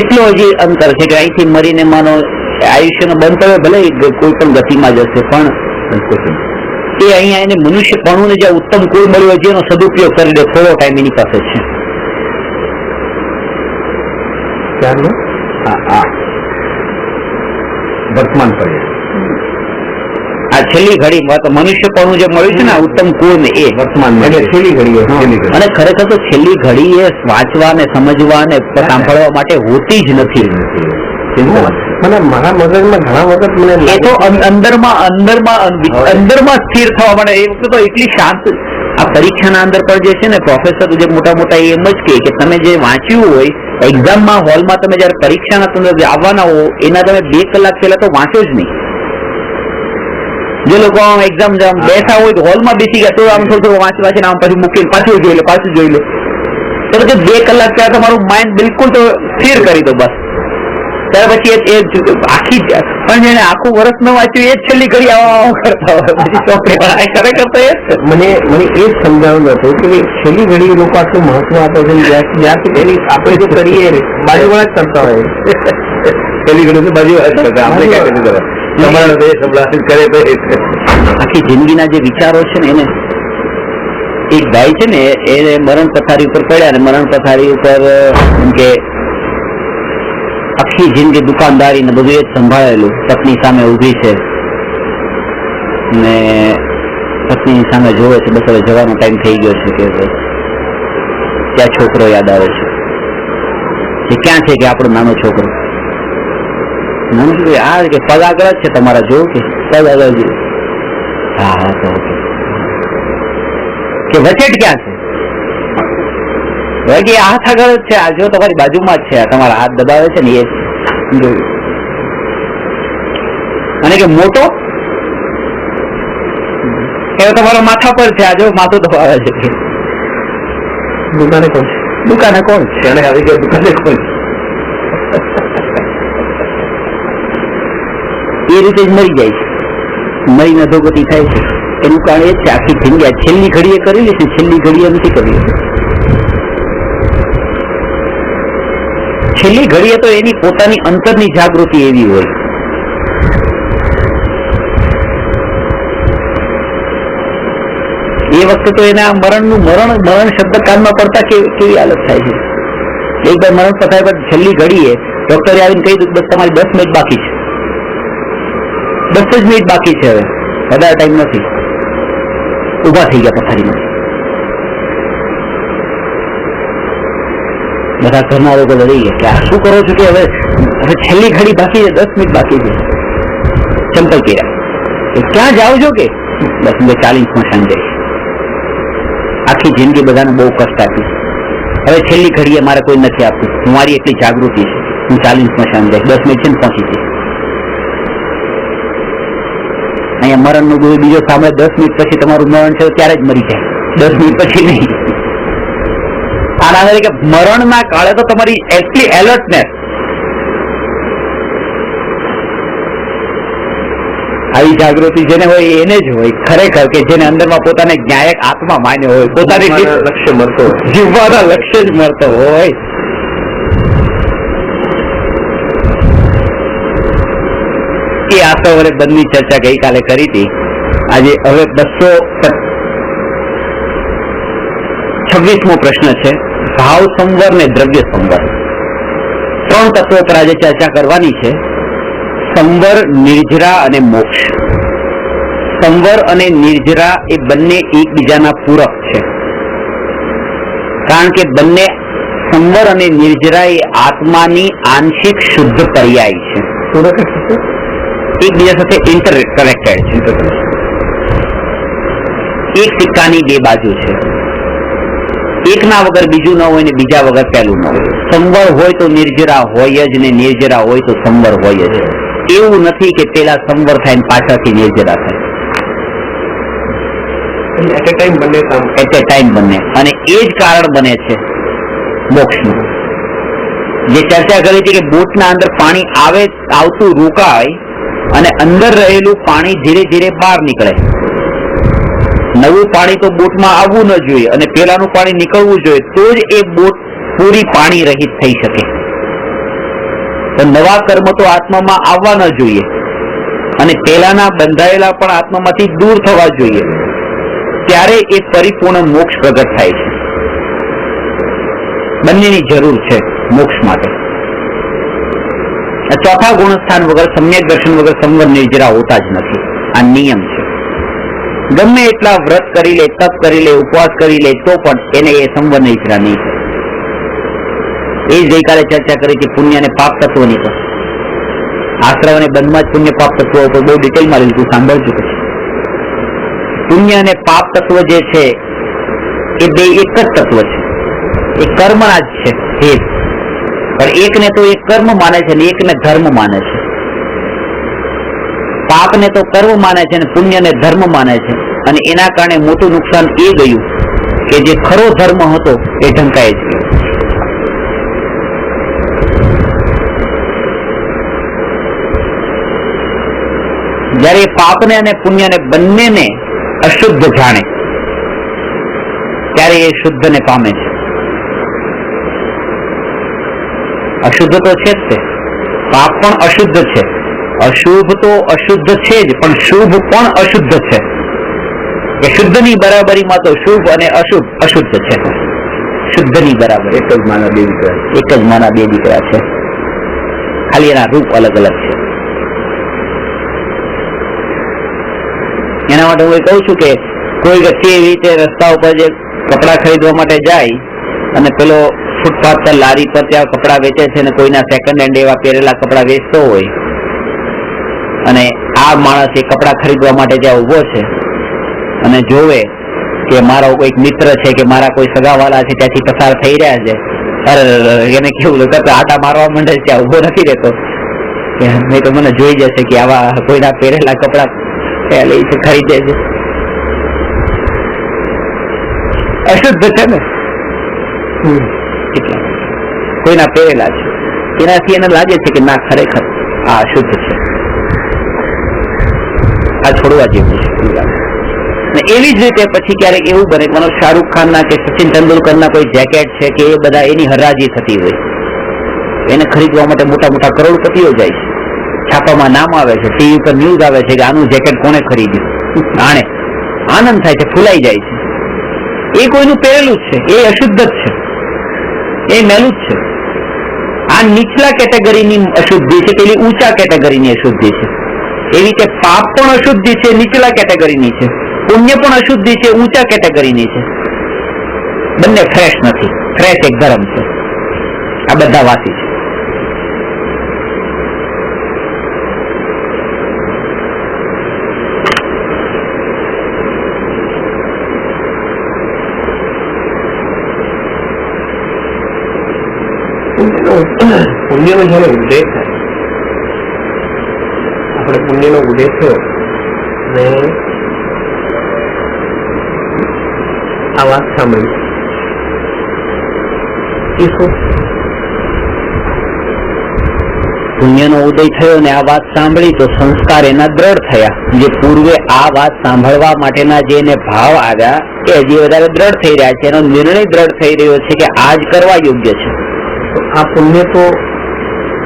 એટલો હજી અંતર છે કે અહીંથી મરીને માનો આયુષ્યનો બંધ પડ્યો, ભલે કોઈ પણ ગતિમાં જશે, પણ એ અહીંયા એને મનુષ્યપણું જે ઉત્તમ કુળ મળ્યો છે એનો સદુપયોગ કરી દે. થોડો ટાઈમ એની પાસે છે. વર્તમાન પડે આ છેલ્લી ઘડી મનુષ્યપણું જે મળ્યું છે ને ઉત્તમ કુળ ને એ વર્તમાન એટલે છેલ્લી ઘડી. અને ખરેખર તો છેલ્લી ઘડી એ વાંચવા ને સમજવા ને સાંભળવા માટે હોતી જ નથી. મને મારા મગજમાં ઘણા વખત મને એ તો અંદરમાં સ્થિર થવા માટે એ વખતે તો એટલી શાંત. આ પરીક્ષાના અંદર પર જે છે ને પ્રોફેસર જે મોટા મોટા એમ જ કે તમે જે વાંચ્યું હોય એક્ઝામમાં હોલમાં, તમે જયારે પરીક્ષાના તમે આવવાના હો એના તમે 2 કલાક પહેલા તો વાંચો જ નહીં. જે લોકો એક્ઝામ બેસા હોય તો હોલમાં બેસી ગયા તો આમ થોડું વાંચીને આમ પછી મૂકીને પાછું જોઈ લો તો 2 કલાક ત્યાં તમારું માઇન્ડ બિલકુલ તો સ્થિર કરી દો બસ. ત્યાર પછી આખી પણ જેને આખું વર્ષ ન વાંચ્યું એ જ છેલ્લી ઘડી આવા કરતા હોય પછી ચોપડી ખરેખર તો મને એ જ સમજાવવું હતું કે છેલ્લી ઘડી લોકો આટલું મહત્વ આપે છે જ્યાંથી પેલી આપણે જો કરીએ બાજુવાળા જ કરતા હોય. છેલ્લી ઘડી બાજુવાળા જ કરતા, આપણે ક્યાં કરે. આખી જિંદગીના જે વિચારો છે ને એને એક ભાઈ છે ને એ મરણ પથારી ઉપર પડ્યા ને મરણ પથારી ઉપર એમ કે આખી જિંદગી દુકાનદારી ને બધું એ જ સંભાળેલું. પત્ની સામે ઉભી છે ને પત્ની સામે જોવે છે બસ હવે જવાનો ટાઈમ થઈ ગયો છે કે ત્યાં છોકરો યાદ આવે છે. એ ક્યાં છે કે આપણો નાનો છોકરો? નાનો છોકરો આ કે પગ આગળ જ છે તમારા, જોવું કે પગ આગળ જ. હા તો કે વચેટ ક્યાં છે? કે હાથ આગળ જ છે, આ જો તમારી બાજુમાં જ છે, તમારા હાથ દબાવે છે ને એ જોયું. અને કે મોટો એ તમારા માથા પર છે, આ જો માથું દબાવે છે. દુકાને કોણ છે? એને આવી ગયો દુકાને કોણ? એ રીતે જ મરી જાય છે, મરીને અધોગતિ થાય છે. એનું કારણ એ જ છે આખી જિંદગી છેલ્લી ઘડીએ કરેલી છે, છેલ્લી ઘડીએ નથી કરી. છેલ્લી ઘડીએ તો એની પોતાની અંતરની જાગૃતિ એવી હોય. એ વખતે તો એના મરણ શબ્દ કાનમાં પડતા કેવી હાલત થાય છે. એક વાર મરણ પતાય પર છેલ્લી ઘડીએ ડોક્ટરે આવીને કહી દીધું બસ તમારી 10 મિનિટ બાકી છે, 10 જ મિનિટ બાકી છે, હવે વધારે ટાઈમ નથી. ઉભા થઈ ગયા પથારીમાં. બધા ઘરના લોકો લડી ગયા કે આ શું કરો છો, કે હવે છેલ્લી ઘડી બાકી છે, 10 મિનિટ બાકી છે. ચંપલ કર્યા કે ક્યાં જાઓ છો, કે બસ હું 40 સ્મશાન જઈશ. આખી જિંદગી બધાને બહુ કષ્ટ આપ્યું, હવે છેલ્લી ઘડીએ મારે કોઈ નથી આપવું, મારી એટલી જાગૃતિ છે, હું 40 સ્મશાન જઈશ, 10 મિનિટ છે ને પહોંચી જઈશ. અહીંયા મરણનું બીજો સાંભળે 10 મિનિટ પછી તમારું મરણ છે ત્યારે જ મરી જાય, 10 મિનિટ પછી નહીં. આના કે મરણના કાળે તો તમારી એટલી એલર્ટનેસ, આવી જાગૃતિ જેને હોય એને જ હોય ખરેખર, કે જેને અંદરમાં પોતાને ન્યાયક આત્મા માન્યો હોય, પોતાની લક્ષ્ય મળતો હોય, જીવવાના લક્ષ્ય જ મળતો હોય. એ આશાવરે બંધની ચર્ચા ગઈકાલે કરી હતી. આજે હવે 226મો પ્રશ્ન છે, ભાવ સંવર ને દ્રવ્ય સંવર, 3 તત્વો પર આજે ચર્ચા કરવાની છે. સંવર, નિર્જરા અને મોક્ષ. સંવર અને નિર્જરા એ બંને એકબીજાના પૂરક છે, કારણ કે બંને સંવર અને નિર્જરા એ આત્માની આંશિક શુદ્ધ પર્યાય છે, એકબીજા સાથે ઇન્ટરકનેક્ટેડ છે. એક સિક્કાની 2 બાજુ છે, એકના વગર બીજું ન હોય ને બીજા વગર પહેલું ન હોય. સંવર હોય તો નિર્જરા હોય જ ને નિર્જરા હોય તો સંવર હોય જ. એવું નથી કે પેલા સંવર થાય ને પાછળથી નિર્જરા થાય. એટ એ ટાઈમ બંને. અને એ જ કારણ બને છે મોક્ષનું. જે ચર્ચા કરી હતી કે બોટના અંદર પાણી આવતું રોકાય અને અંદર રહેલું પાણી ધીરે ધીરે બહાર નીકળે. નવું પાણી તો બોટમાં આવવું ન જોઈએ અને પેલાનું પાણી નીકળવું જોઈએ, તો જ એ બોટ પૂરી પાણી રહિત થઈ શકે. તો નવા કર્મ તો આત્મામાં આવવા ન જોઈએ અને પેલાના બંધાયેલા પણ આત્મામાંથી દૂર થવા જોઈએ, ત્યારે એ પરિપૂર્ણ મોક્ષ પ્રગટ થાય છે. બંનેની જરૂર છે મોક્ષ માટે. ચોથા ગુણસ્થાન વગર, સમ્યક દર્શન વગર સંવર નિર્જરા હોતા જ નથી. આ નિયમ છે. ગમે એટલા વ્રત કરી લે, તપ કરી લે, ઉપવાસ કરી લે, તો પણ એને એ સંવર નિર્જરા નહીં થાય. એ જ ગઈકાલે ચર્ચા કરી હતી પુણ્ય અને પાપ તત્વની. તો આશ્રમ અને બંધમાં જ પુણ્ય પાપ તત્વો ઉપર બહુ ડિટેલમાં લીધું, સાંભળજો. પછી પુણ્ય અને પાપ તત્વ જે છે એ 2 એક જ તત્વ છે, એ કર્મના જ છે ભેદ. પણ એકને તો એ કર્મ માને છે ને એકને ધર્મ માને છે. પાપને તો કર્મ માને છે અને પુણ્યને ધર્મ માને છે, અને એના કારણે મોટું નુકસાન એ ગયું કે જે ખરો ધર્મ હતો એ ઢંકાઈ જ ગયો. જયારે પાપને અને પુણ્યને બંનેને અશુદ્ધ જાણે ત્યારે એ શુદ્ધને પામે છે. અશુદ્ધ તો છે જ તે, પાપ પણ અશુદ્ધ છે, અશુભ તો અશુદ્ધ છે જ, પણ શુભ પણ અશુદ્ધ છે. એ શુદ્ધની બરાબરીમાં તો શુભ અને અશુભ અશુદ્ધ છે. શુદ્ધની બરાબર એક જ માના 2 દીકરા, એક જ માના 2 દીકરા છે, ખાલી એના રૂપ અલગ અલગ છે. એના માટે હું એ કહું છું કે કોઈ વ્યક્તિ એવી રીતે રસ્તા ઉપર જે કપડા ખરીદવા માટે જાય અને પેલો ફૂટપાથ પર લારી પર ત્યાં કપડા વેચે છે અને કોઈના સેકન્ડ હેન્ડ એવા પહેરેલા કપડા વેચતો હોય અને આ માણસ એ કપડા ખરીદવા માટે જ્યાં ઉભો છે અને જોવે કે મારો કોઈક મિત્ર છે કે મારા કોઈ સગાવાલા છે ત્યાંથી પસાર થઈ રહ્યા છે, અરે એને કેવું લાગે આટા મારવા માંડે, ત્યાં ઉભો નથી રહેતો. નહીં તો મને જોઈ જશે કે આવા કોઈના પહેરેલા કપડા ખરીદે છે. અશુદ્ધ છે ને, કોઈના પહેરેલા છે, એનાથી એને લાગે છે કે ના ખરેખર આ અશુદ્ધ છે, આ છોડવા જેવું છે. એવી જ રીતે પછી ક્યારેક એવું બને કે શાહરૂખ ખાનના કે સચિન તેંડુલકરના કોઈ જેકેટ છે કે એ બધા એની હરાજી થતી હોય, એને ખરીદવા માટે મોટા મોટા કરોડપતિઓ જાય છે, છાપામાં નામ આવે છે, ટીવી પર ન્યૂઝ આવે છે કે આનું જેકેટ કોને ખરીદ્યું, આને આનંદ થાય છે, ફૂલાઈ જાય છે. એ કોઈનું પહેરેલું જ છે, એ અશુદ્ધ જ છે, એ મેલું જ છે. આ નીચલા કેટેગરીની અશુદ્ધિ છે, પેલી ઊંચા કેટેગરીની અશુદ્ધિ છે. એવી રીતે પાપ પણ અશુદ્ધિ છે, નીચલા કેટેગરીની છે. પુણ્ય પણ અશુદ્ધિ છે, ઊંચા કેટેગરીની છે. બંને ફ્રેશ નથી. ફ્રેશ એક ધર્મ છે. આ બધા વાસી છે. પુણ્યનો જયારે ઉદય થાય, આપણે પુણ્યનો ઉદય થયો અને આ વાત સાંભળી એ શું? પુણ્યનો ઉદય થયો ને આ વાત સાંભળી તો સંસ્કાર એના દ્રઢ થયા. જે પૂર્વે આ વાત સાંભળવા માટેના જે એને ભાવ આવ્યા એ હજી વધારે દ્રઢ થઈ રહ્યા છે. એનો નિર્ણય દ્રઢ થઈ રહ્યો છે કે આ જ કરવા યોગ્ય છે. આ પુણ્ય તો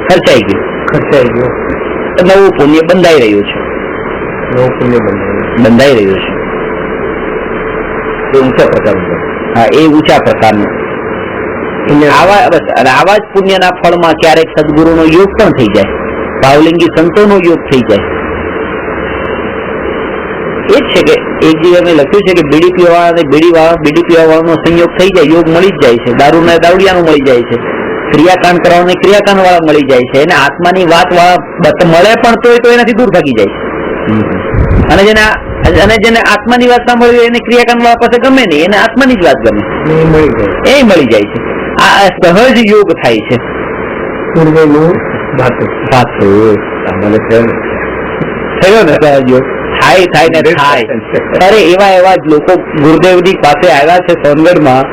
ખર્ચાઈ ગયું. નવું પુણ્ય બંધાઈ રહ્યું છે. નવું પુણ્ય બંધાઈ રહ્યું છે. એ ઊંચા પ્રકારનું. હા, એ ઊંચા પ્રકારનું. આવા જ પુણ્યના ફળમાં ક્યારેક સદગુરુનો યોગ પણ થઈ જાય, ભાવલિંગી સંતોનો યોગ થઈ જાય. એ જ છે કે એક જગ્યાએ મેં લખ્યું છે કે બીડી પીવા વાળાનો સંયોગ થઈ જાય, યોગ મળી જ જાય છે. દારૂના દારૂડિયાનું મળી જાય છે. ક્રિયાકાંડ કરવાને ક્રિયાકાંડ વાળા મળી જાય છે. એને આત્માની વાત વાળા મળે પણ તો એનાથી દૂર ભાગી જાય છે. અને જેને આત્માની વાત સાંભળવી એને ક્રિયાકાંડ વાળા પાસે ગમે નહીં, એને આત્માની જ વાત ગમે, એ મળી જાય છે. આ સહજ યોગ થાય છે. થયો ને સહજ યોગ થાય ને થાય. અરે એવા જ લોકો ગુરુદેવની પાસે આવ્યા છે સોનગઢમાં,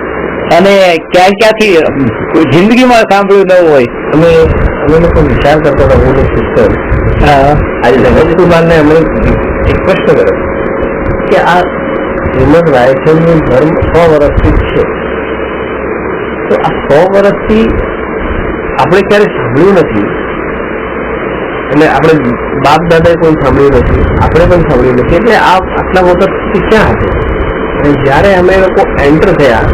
અને ક્યાંથી જિંદગીમાં સાંભળ્યું ન હોય. અમે લોકો વિચાર કરતા હતા, હું સિસ્ટર આજે જગતકુમારને અમે એક પ્રશ્ન કર્યો કે આ શ્રીમદ રાયચંદનું ધર્મ 100 વર્ષથી છે, તો આ 100 વર્ષથી આપણે ક્યારે સાંભળ્યું નથી, એટલે આપણે બાપ દાદાએ કોઈ સાંભળ્યું નથી, આપણે પણ સાંભળ્યું નથી, એટલે આ આટલા વખતથી ક્યાં હતું? અને જયારે અમે લોકો એન્ટર થયા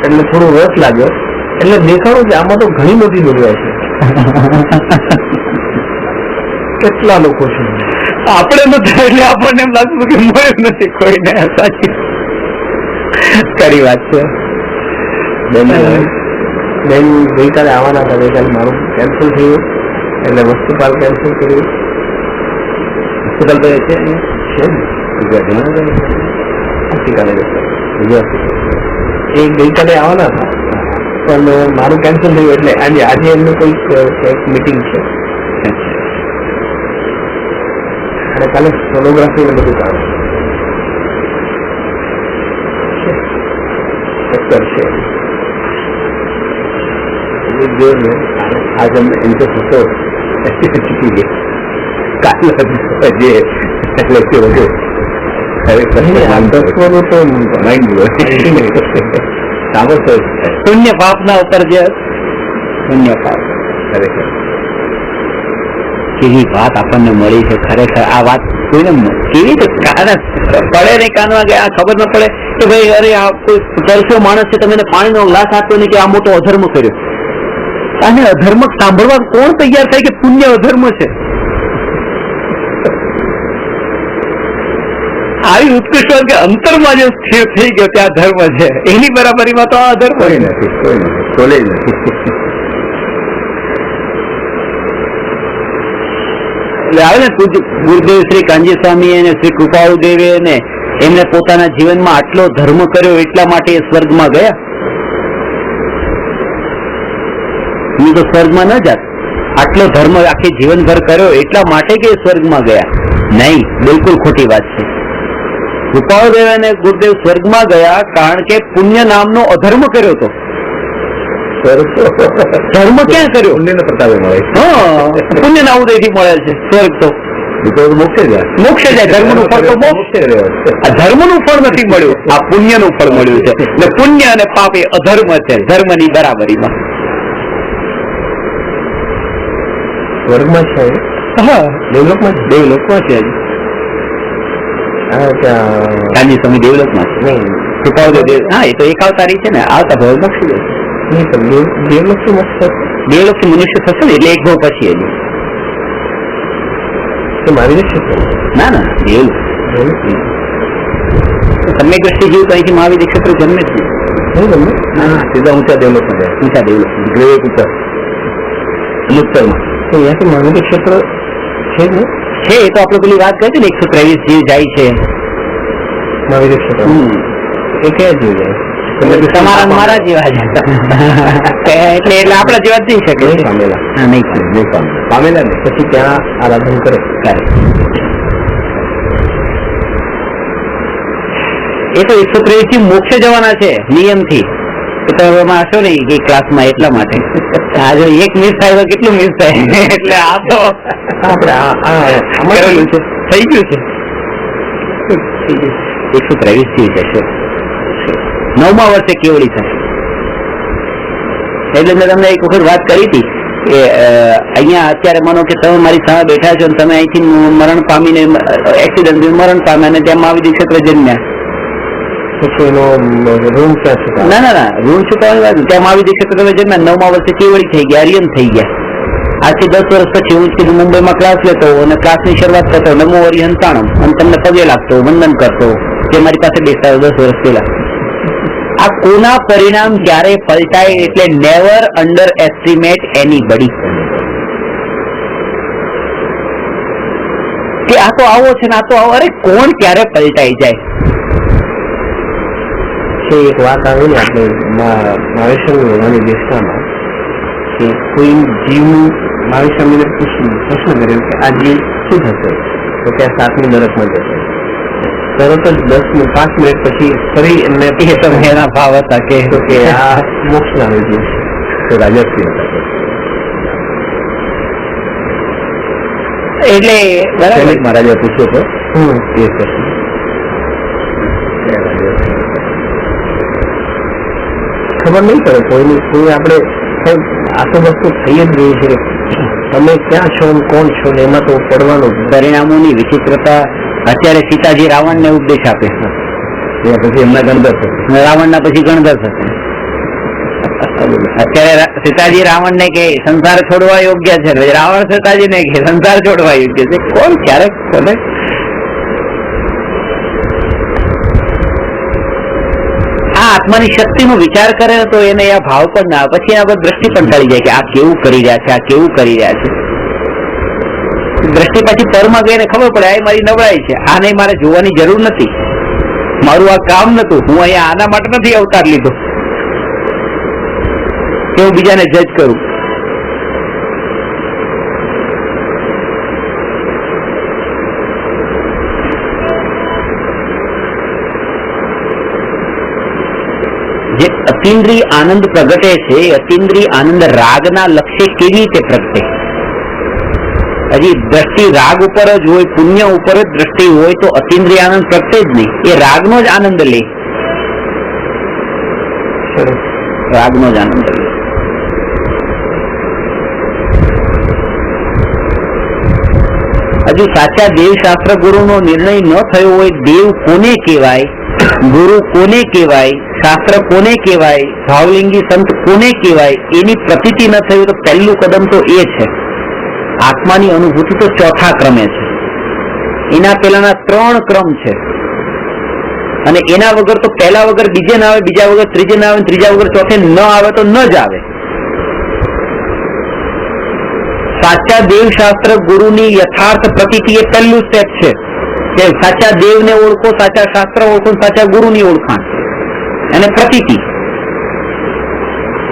એટલે થોડો રસ લાગ્યો, એટલે દેખાડું કે આમાં તો ઘણી મોટી દુનિયા છે. કેટલા લોકો છે આપણે નથી, એટલે આપણને એમ લાગતું કે મળ્યું નથી કોઈને. સાચી ખરી વાત છે. બેન ગઈકાલે આવવાના હતા, ગઈકાલે મારું કેન્સલ થયું એટલે વસ્તુપાલ કેન્સલ કર્યું. વસ્તુપાલ તો છે આવતીકાલે એ ગઈકાલે આવવાના હતા પણ મારું કેન્સલ થયું એટલે આજે એમનું કોઈક મીટિંગ છે અને કાલે સોનોગ્રાફી ને બધું કામ છે. आज हम इनको फोटो ऐसी चुकी है काफी जे लेक्चर हो गए પુણ્ય પાપના ઉપર જે પુણ્ય પાપ ખરેખર કેવી વાત આપણને મળી છે. ખરેખર આ વાત કોઈને કેવી રીતે પડે ને કાનમાં કે આ ખબર ન પડે કે ભાઈ અરે આ કોઈ તરસ્યો માણસ છે, તમે એને પાણીનો ગ્લાસ આપ્યો ને કે આ મોટો અધર્મ કર્યો. અને અધર્મ સાંભળવા કોણ તૈયાર થાય કે પુણ્ય અધર્મ છે? આવી ઉત્કૃષ્ટ વાત કે અંતરમાં જે સ્થિર થઈ ગયો ત્યાં ધર્મ છે, એની બરાબરીમાં તો આ અધર્મ નથી. ખોલે નથી. એટલે આવે ને ગુરુદેવ શ્રી કાનજી સ્વામી અને શ્રી કૃપાળુ દેવે ને એમને પોતાના જીવનમાં આટલો ધર્મ કર્યો એટલા માટે એ સ્વર્ગમાં ગયા. હું તો સ્વર્ગમાં ન જાત. આટલો ધર્મ આખી જીવનભર કર્યો એટલા માટે કે સ્વર્ગમાં ગયા? નહીં, બિલકુલ ખોટી વાત છે. કૃપાળુદેવ અને ગુરુદેવ સ્વર્ગમાં ગયા કારણ કે પુણ્ય નામનો અધર્મ કર્યો હતો. ધર્મ ક્યાં કર્યો? પુણ્યના પ્રતાપે મળે. હા, પુણ્યના ઉદયથી મળે છે સ્વર્ગ. તો મોક્ષે જાય. ધર્મનું ફળ તો મોક્ષ. આ ધર્મનું ફળ નથી મળ્યું, આ પુણ્યનું ફળ મળ્યું છે. એટલે પુણ્ય અને પાપ એ અધર્મ છે, ધર્મની બરાબરીમાં. સ્વર્ગમાં છે? હા, દેવલોકમાં છે. કાનજી સ્વામી દેવલોકમાં છે. કૃપાળુદેવ, હા, એ તો એક અવતારી છે ને, આવતા ભાવ મોક્ષી જશે. નહીં પણ દેવલોક થી મોક્ષ થશે, દેવલોક થી મનુષ્ય થશે ને એટલે એક ભાવ પછી હજી. તો મારી ક્ષેત્ર ના ના દેવલોક સમ્યક દ્રષ્ટિ જેવું તો અહીંથી મહાવીર ક્ષેત્ર જન્મે જ નહીં. નહીં ગમે ના સીધા ઊંચા ડેવલપમાં જાય, ઊંચા દેવલોક ગ્રેડ ઉપર ઉત્તરમાં. તો અહીંયાથી માનવીય ક્ષેત્ર છે જ ને, છે. એ તો આપણે પેલી વાત કરી ને 123 જીવ જાય છે. માનવીય ક્ષેત્ર એ ક્યાં જીવ જાય? તમારા મારા જેવા જ એટલે એટલે આપણા જેવા જ જઈ શકે. નહીં પામેલા, હા નહીં નહીં પામેલા ને પછી ત્યાં આરાધન કરે. એ તો 123 થી મોક્ષે જવાના છે નિયમથી. એ તો એમાં હશો નહીં કે ક્લાસમાં એટલા માટે. આ જો એક મિસ થાય તો કેટલું મિસ થાય. એટલે આ તો આપણે કરેલું છે, થઈ ગયું છે. 123 થી જશે, 9મા વર્ષે કેવડી થશે. એટલે મેં તમને એક વખત વાત કરી હતી કે અહીંયા અત્યારે માનો કે તમે મારી સામે બેઠા છો અને તમે અહીંથી મરણ પામીને એક્સિડન્ટ મરણ પામ્યા અને ત્યાં મહાવીર ક્ષેત્ર જન્મ્યા. પછી એનો રૂમ ક્યાં છે? ના ના ના ઋણ ચૂકવવાની વાત ત્યાં મહાવીર ક્ષેત્ર તમે જન્મ્યા, 9મા વર્ષે કેવડી થઈ ગયા, આર્યન થઈ ગયા. આજથી 10 વર્ષ પછી હું કીધું મુંબઈમાં ક્લાસ લેતો અને ક્લાસની શરૂઆત કરતો, નમો હરિહંતાણમ, અને તમને પગે લાગતો, વંદન કરતો, જે મારી પાસે બેસતા 10 વર્ષ પહેલા. આ કોના પરિણામ ક્યારે પલટાય એટલે નેવર અંડર એસ્ટિમેટ એનીબડી. કે આ તો આવો છે ને આ તો આવો, અરે કોણ ક્યારે પલટાઈ જાય. છે એક વાત આવી ને આપણે મહાવીર સ્વામી દેશનામાં કે કોઈ જીવનું મહાવીર સ્વામીને પ્રશ્ન કર્યો કે આ જીવ શું થશે? તો કે 7મી નરકમાં જશે. તરત જ 5 મિનિટ પછી ફરી એમને એના ભાવ હતા કે આ મોક્ષ ના જીવ છે. તો રાજ્યશ્રી હતા. એટલે બરાબર મહારાજે પૂછ્યો હતો એ પ્રશ્ન. ખબર નહીં પડે કોઈની, કોઈ આપણે આ તો વસ્તુ થઈ જ રહી છે. તમે ક્યાં છો ને કોણ છો ને એમાં તો પડવાનું જ. પરિણામોની વિચિત્રતા. અત્યારે સીતાજી રાવણને ઉપદેશ આપે, પછી એમના ગણધર થશે, રાવણના પછી ગણધર થશે. અત્યારે સીતાજી રાવણને કે સંસાર છોડવા યોગ્ય છે, રાવણ સીતાજીને કે સંસાર છોડવા યોગ્ય છે. કોણ ક્યારેક બોલે? આ આત્માની શક્તિનો વિચાર કરે તો એને આ ભાવ પણ ના, પછી એના પર દ્રષ્ટિ પણ ટળી જાય કે આ કેવું કરી રહ્યા છે, આ કેવું કરી રહ્યા છે. દ્રષ્ટિ પછી પરમાં ગઈને ખબર પડે આ મારી નબળાઈ છે, આ નહીં મારે જોવાની જરૂર નથી, મારું આ કામ નતું, હું અહીંયા આના માટે નથી અવતાર લીધો કે હું બીજાને જજ કરું. જે અતિન્દ્રિય આનંદ પ્રગટે છે, અતિન્દ્રિય આનંદ રાગના લક્ષ્ય કેવી રીતે પ્રગટે? હજી દ્રષ્ટિ રાગ ઉપર જ હોય, પુણ્ય ઉપર જ દ્રષ્ટિ હોય તો અતિન્દ્રિય આનંદ પ્રગટે જ નહીં. એ રાગનો જ આનંદ લે, રાગનો જ આનંદ લે. હજુ સાચા દેવશાસ્ત્ર ગુરુનો નિર્ણય ન થયો હોય, દેવ કોને કહેવાય, ગુરુ કોને કહેવાય, શાસ્ત્ર કોને કહેવાય, ભાવલિંગી સંત કોને કહેવાય, એની પ્રતીતિ ન થયું તો પહેલું કદમ તો એ છે. આત્માની અનુભૂતિ તો 4થા ક્રમે છે, એના પહેલાના 3 ક્રમ છે, અને એના વગર તો પહેલા વગર બીજે ના આવે, બીજા વગર ત્રીજે ના આવે, ત્રીજા વગર ચોથે ન આવે તો ન જ આવે. સાચા દેવશાસ્ત્ર ગુરુની યથાર્થ પ્રતીતિ એ પહેલું સ્ટેપ છે કે સાચા દેવને ઓળખો, સાચા શાસ્ત્ર ઓળખો, સાચા ગુરુની ઓળખાણ અને પ્રતીતિ.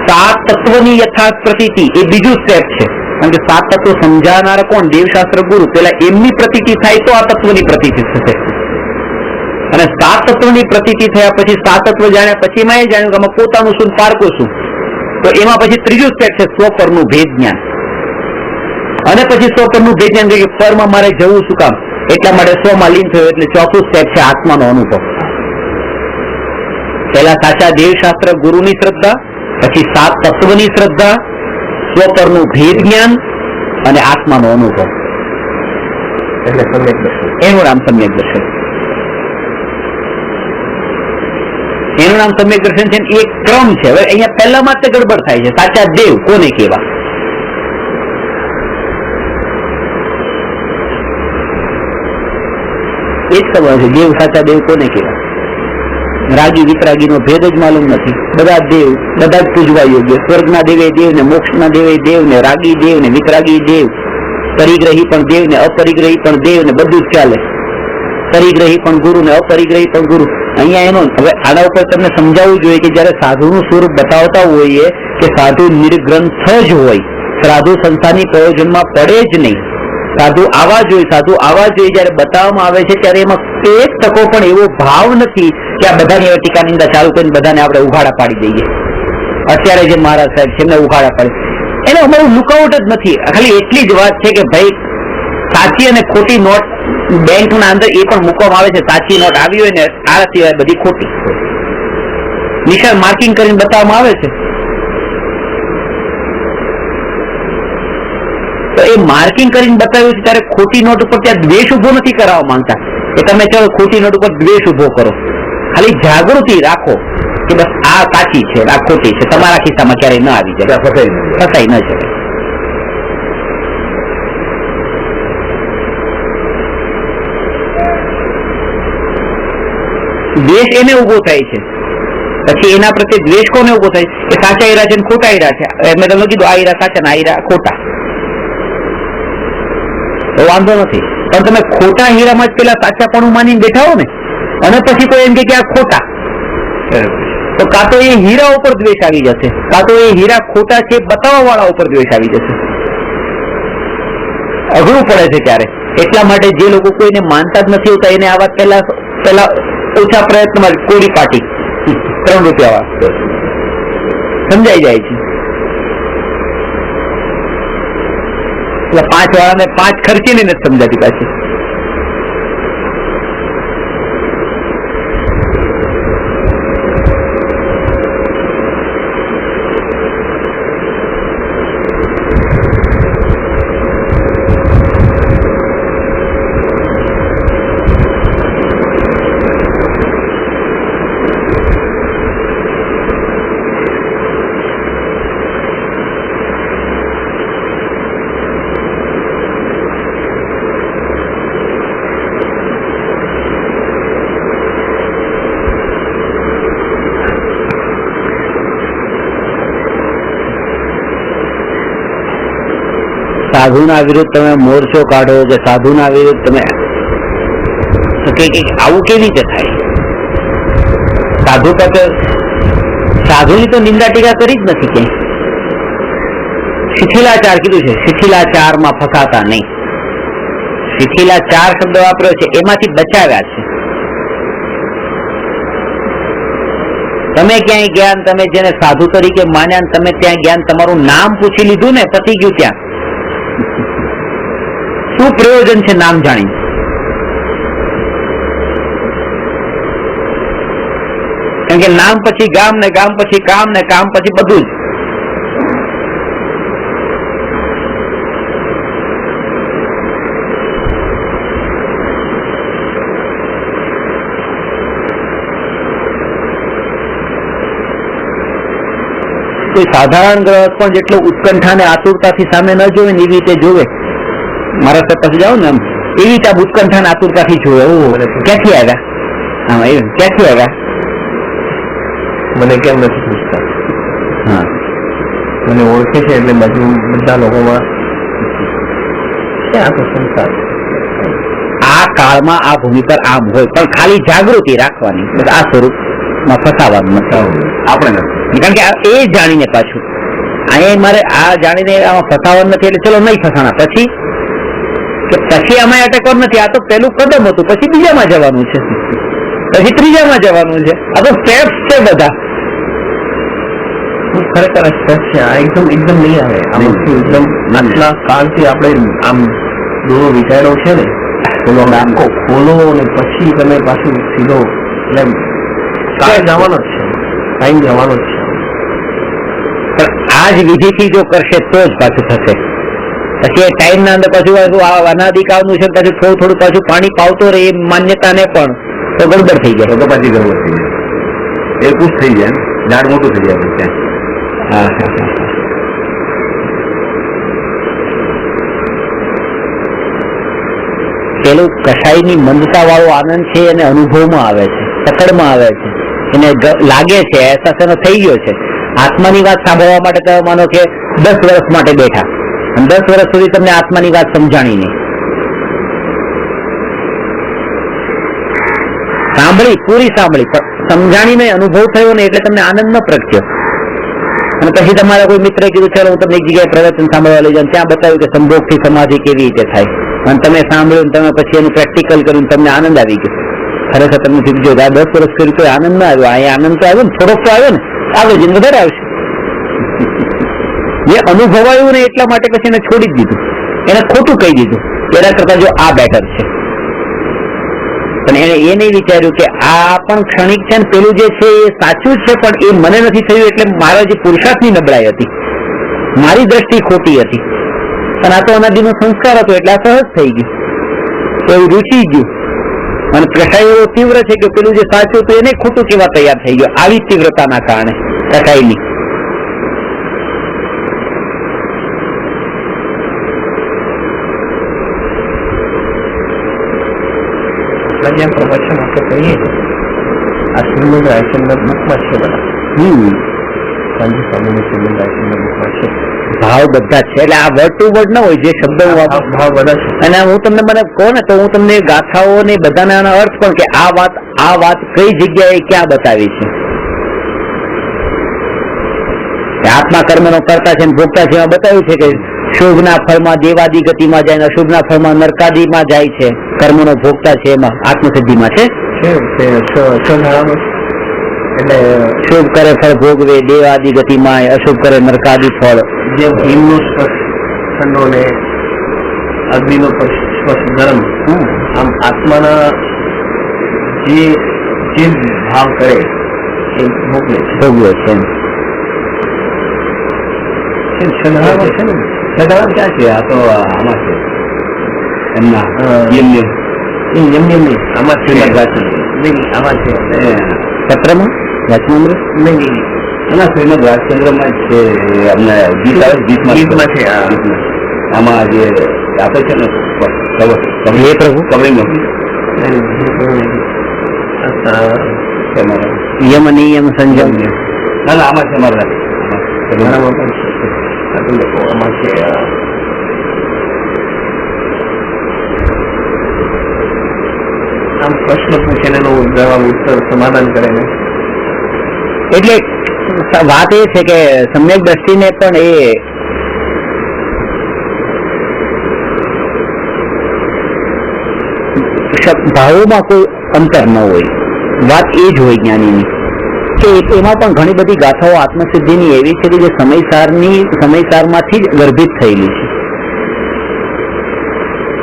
7 તત્વની યથાર્થ પ્રતીતિ એ બીજું સ્ટેપ છે, કારણ કે 7 તત્વો સમજાવનારા કોણ? દેવશાસ્ત્ર ગુરુ. પેલા એમની પ્રતીતિ થાય તો આ તત્વની પ્રતીતિ થશે, અને 7 તત્વની પ્રતીતિ થયા પછી 7 તત્વ જાણ્યા પછી એમાં એ જાણ્યું કે આમાં પોતાનું શું, પારકો શું, તો એમાં પછી ત્રીજું સ્ટેપ છે સ્વપરનું ભેદ જ્ઞાન. અને પછી સ્વપરનું ભેદ જ્ઞાન કે પરમાં મારે જવું શું કામ, એટલા માટે સ્વમાં લીન થયો, એટલે ચોથું સ્ટેપ છે આત્માનો અનુભવ. પહેલા સાચા દેવશાસ્ત્ર ગુરુની શ્રદ્ધા, પછી 7 તત્વની શ્રદ્ધા, સ્વપરનું ભેદ જ્ઞાન અને આત્માનો અનુભવ. એટલે સમ્યક દર્શન. એનું નામ સમ્યક દર્શન. એનું નામ સમ્યક દર્શન છે. એ ક્રમ છે. હવે અહીંયા પહેલામાં જ ગડબડ થાય છે. સાચા દેવ કોને કહેવા? એ જ ખબર છે. દેવ સાચા દેવ કોને કહેવા? રાગી વિતરાગીનો ભેદ જ માલુમ નથી. બધા દેવ બધા જ પૂજવા યોગ્ય. સ્વર્ગના દેવે દેવ ને, મોક્ષના દેવે દેવ ને, રાગી દેવ ને, વિતરાગી દેવ, પરિગ્રહી પણ દેવ ને, અપરિગ્રહી પણ દેવ ને, બધું જ ચાલે. પરિગ્રહી પણ ગુરુ ને, અપરિગ્રહી પણ ગુરુ. અહીંયા એનો હવે આના ઉપર તમને સમજાવવું જોઈએ કે જયારે સાધુનું સ્વરૂપ બતાવતા હોઈએ કે સાધુ નિર્ગ્રંથ જ હોય, સાધુ સંસ્થાની પ્રયોજનમાં પડે જ નહીં, સાધુ આવા જોઈએ, સાધુ આવા જોઈએ, જયારે બતાવવામાં આવે છે ત્યારે એમાં એક ટકો પણ એવો ભાવ નથી કે આ બધાની હવે ટીકા નિંદા ચાલુ કરીને બધાને આપણે ઉઘાડા પાડી દઈએ. અત્યારે જે મહારાજ સાહેબ છે એમને ઉઘાડા પાડી, એને અમારું લુકઆઉટ જ નથી. ખાલી એટલી જ વાત છે કે ભાઈ સાચી અને ખોટી નોટ બેંકના અંદર એ પણ મૂકવામાં આવે છે. સાચી નોટ આવી હોય ને આ સિવાય બધી ખોટી નિશાન માર્કિંગ કરીને બતાવવામાં આવે છે. તો એ માર્કિંગ કરીને બતાવ્યું છે ત્યારે ખોટી નોટ ઉપર ત્યાં દ્વેષ ઉભો નથી કરાવવા માંગતા કે તમે ચાલો ખોટી નોટ ઉપર દ્વેષ ઉભો કરો. ખાલી જાગૃતિ રાખો કે બસ આ સાચી છે, આ ખોટી છે. તમારા ખિસ્સામાં ક્યારેય ન આવી જાય, ફસાઈ ન જાય. દ્વેષ એને ઉભો થાય છે. પછી એના પ્રત્યે દ્વેષ કોને ઉભો થાય કે સાચા હીરા છે ને ખોટા હીરા છે. મેં તમને કીધું આ હીરા સાચા ને આ હીરા ખોટા, તો વાંધો નથી. પણ તમે ખોટા હીરામાં જ પેલા સાચાપણું માનીને બેઠા હો ને, અને પછી કોઈ એમ કે આ ખોટા, તો કાં તો એ હીરા ઉપર દ્વેષ આવી જશે, કાં તો એ હીરા ખોટા છે બતાવવા વાળા ઉપર દ્વેષ આવી જશે. અઘરું પડે છે ત્યારે. એટલા માટે જે લોકો કોઈને માનતા જ નથી હોતા એને આ વાત પેલા ઓછા પ્રયત્નમાં કોરી પાટી 3 રૂપિયા સમજાઈ જાય છે. એટલે 5 વાળાને 5 ખર્ચીને નથી સમજાતી પાછી. સાધુના વિરુદ્ધ તમે મોરચો કાઢો કે સાધુના વિરુદ્ધ તમે આવું કેવી રીતે થાય? સાધુની તો નિંદા ટીકા કરી જ નથી ક્યાંય. શિથિલાચાર કીધું છે, શિથિલાચારમાં ફસાતા નહીં. શિથિલાચાર શબ્દ વાપર્યો છે, એમાંથી બચાવ્યા છે. તમે ક્યાંય જ્ઞાન, તમે જેને સાધુ તરીકે માન્યા, તમે ત્યાં જ્ઞાન તમારું નામ પૂછી લીધું ને, પતી ગયું. ત્યાં શું પ્રયોજન છે નામ જાણી? કારણ કે નામ પછી ગામ ને ગામ પછી કામ ને કામ પછી બધું જ. કોઈ સાધારણ ગ્રહ પણ જેટલો ઉત્કંઠાને આતુરતાથી સામે ન જોવે ને એવી રીતે જોવે. મારા સર પાસે જાઓ ને એમ એવી રીતે આ ઉત્કંઠાને આતુરતાથી જોવે. ક્યાંથી આવ્યા? હા, એવું ક્યાંથી આવ્યા? મને કેમ નથી પૂછતા? હા, મને ઓળખે છે એટલે બાજુ બધા લોકોમાં આ તો સંસાર. આ કાળમાં આ ભૂમિ પર આમ હોય, પણ ખાલી જાગૃતિ રાખવાની. આ સ્વરૂપમાં ફસાવાનું નથી આપણે. કારણ કે એ જાણીને પાછું અહીંયા મારે આ જાણીને આમાં ફસાવાનું નથી એટલે ચલો નહીં ફસાણા. પછી કે પછી આમાં અટકવાનું નથી. આ તો પેલું કદમ હતું, પછી બીજામાં જવાનું છે, પછી ત્રીજામાં જવાનું છે. આ તો સ્ટેપ્સ છે બધા. ખરેખર સ્ટેપ છે આ. એકદમ નહીં આવે આ વસ્તુ. એકદમ આટલા કાળથી આપણે આમ દોરો વિચાર્યો છે ને, પેલો આખો ખોલો ને પછી તમે પાછું સીધો એટલે કાળ જવાનો જ છે, ટાઈમ જવાનો જ છે. પણ આ જ વિધિથી જો કરશે તો જ પાછું થશે. પછી એ ટાઈમ ના અંદર પાછું અનાદિકાળનું છે, પાછું થોડું પાછું પાણી પાવતો રહે એ માન્યતાને પણ તો ગડબડ થઈ જાય. તો પાછી ગડબડ થઈ જાય. એ પુશ થઈ જાય, ઝાડ મોટું થઈ જાય પછી ત્યાં. હા હા હા. પેલું કસાઈની મંદતા વાળો આનંદ છે એને અનુભવમાં આવે છે, પકડમાં આવે છે, એને લાગે છે, અહેસાસ એનો થઈ ગયો છે. આત્માની વાત સાંભળવા માટે તમે માનો કે 10 વર્ષ માટે બેઠા અને 10 વર્ષ સુધી તમને આત્માની વાત સમજાણી નહીં, સાંભળી, પૂરી સાંભળી, પણ સમજાણી નહીં, અનુભવ થયો ને એટલે તમને આનંદ ન પ્રગટ્યો. અને પછી તમારા કોઈ મિત્રે કીધું ચાલો હું તમને એક જગ્યાએ પ્રવચન સાંભળવા લઈ જાઉં, ત્યાં બતાવ્યું કે સંભોગથી સમાધિ કેવી રીતે થાય, અને તમે સાંભળ્યું, તમે પછી એનું પ્રેક્ટિકલ કર્યું, તમને આનંદ આવી ગયો. ખરેખર તમને કીધું આ 10 વર્ષ કર્યું તો આનંદ ના આવ્યો, અહીંયા આનંદ તો આવ્યો ને, થોડોક તો આવ્યો ને, આગળ જઈને વધારે આવશે. જે અનુભવાયું ને એટલા માટે પછી એને છોડી જ દીધું, એને ખોટું કહી દીધું, એના કરતા જો આ બેટર છે. પણ એને એ નહીં વિચાર્યું કે આ પણ ક્ષણિક છે ને પેલું જે છે એ સાચું છે, પણ એ મને નથી થયું એટલે મારા જે પુરુષાર્થની નબળાઈ હતી, મારી દ્રષ્ટિ ખોટી હતી, પણ આ તો અનાદિનો સંસ્કાર હતો એટલે આ સહજ થઈ ગયું, એવું રૂચી ગયું. અને કસાઈ એવો તીવ્ર છે કે પેલું જે સાચું હતું એને ખોટું કેવા તૈયાર થઈ ગયો, આવી તીવ્રતાના કારણે કસાઈની. જેમ પ્રવચન આપણે કહીએ આ શ્રીમદ રાયચંદ્ર બુકમાં છે, બધા ગાંધી સ્વામીની શ્રીમદ રાયચંદ્ર બુકમાં છે, ભાવ બધા છે. એટલે આ વર્ડ ટુ વર્ડ ના હોય, જે શબ્દો ભાવ બધા છે. અને હું તમને મને કહો ને તો હું તમને ગાથાઓ ને બધાના અર્થ પણ કે આ વાત કઈ જગ્યાએ ક્યાં બતાવી છે. આત્મા કર્મનો કરતા છે, ભોગતા છે, એમાં બતાવ્યું છે કે શુભના ફળમાં દેવાદી ગતિમાં જાય, અશુભના ફળમાં નરકાદીમાં જાય છે. કર્મનો ભોગતા છે એમાં આત્મસિદ્ધિમાં છે. એટલે શુભ કરે ફળ ભોગવે, દેવાદી ગતિમાં, અશુભ કરે નરકાદી ફળ. જેમ હિમનો સ્પર્શ ઠંડો ને અગ્નિનો સ્પર્શ ગરમ, આમ આત્માના જે ભાવ કરે એ ભોગવે છે. છંદહારમાં છે ને, છતાં ક્યાં છે? આ તો આમાં છે એમના યમ નહીં, આમાં શ્રીમદ રાજચંદ્ર નહીં, આમાં છે પત્રમાં રાજચંદ્ર નહીં, એના શ્રીમદ રાજચંદ્રમાં જ છે. અમને ગીતમાં છે. આમાં જે આપે છે ને હે પ્રભુ કવરિંગ યમ નિયમ સંજમ. ના ના આમાં છે અમારા આમાં પણ છે, આમાં છે આમ પ્રશ્ન પૂછે ને એનો જવાબ ઉત્તર સમાધાન કરે ને. એટલે વાત એ છે કે સમ્યક દ્રષ્ટિને પણ એ ભાવોમાં કોઈ અંતર ન હોય, વાત એ જ હોય જ્ઞાનીની કે એમાં પણ ઘણી બધી ગાથાઓ આત્મસિદ્ધિની એવી છે કે જે સમયસારમાંથી જ ગર્ભિત થયેલી છે.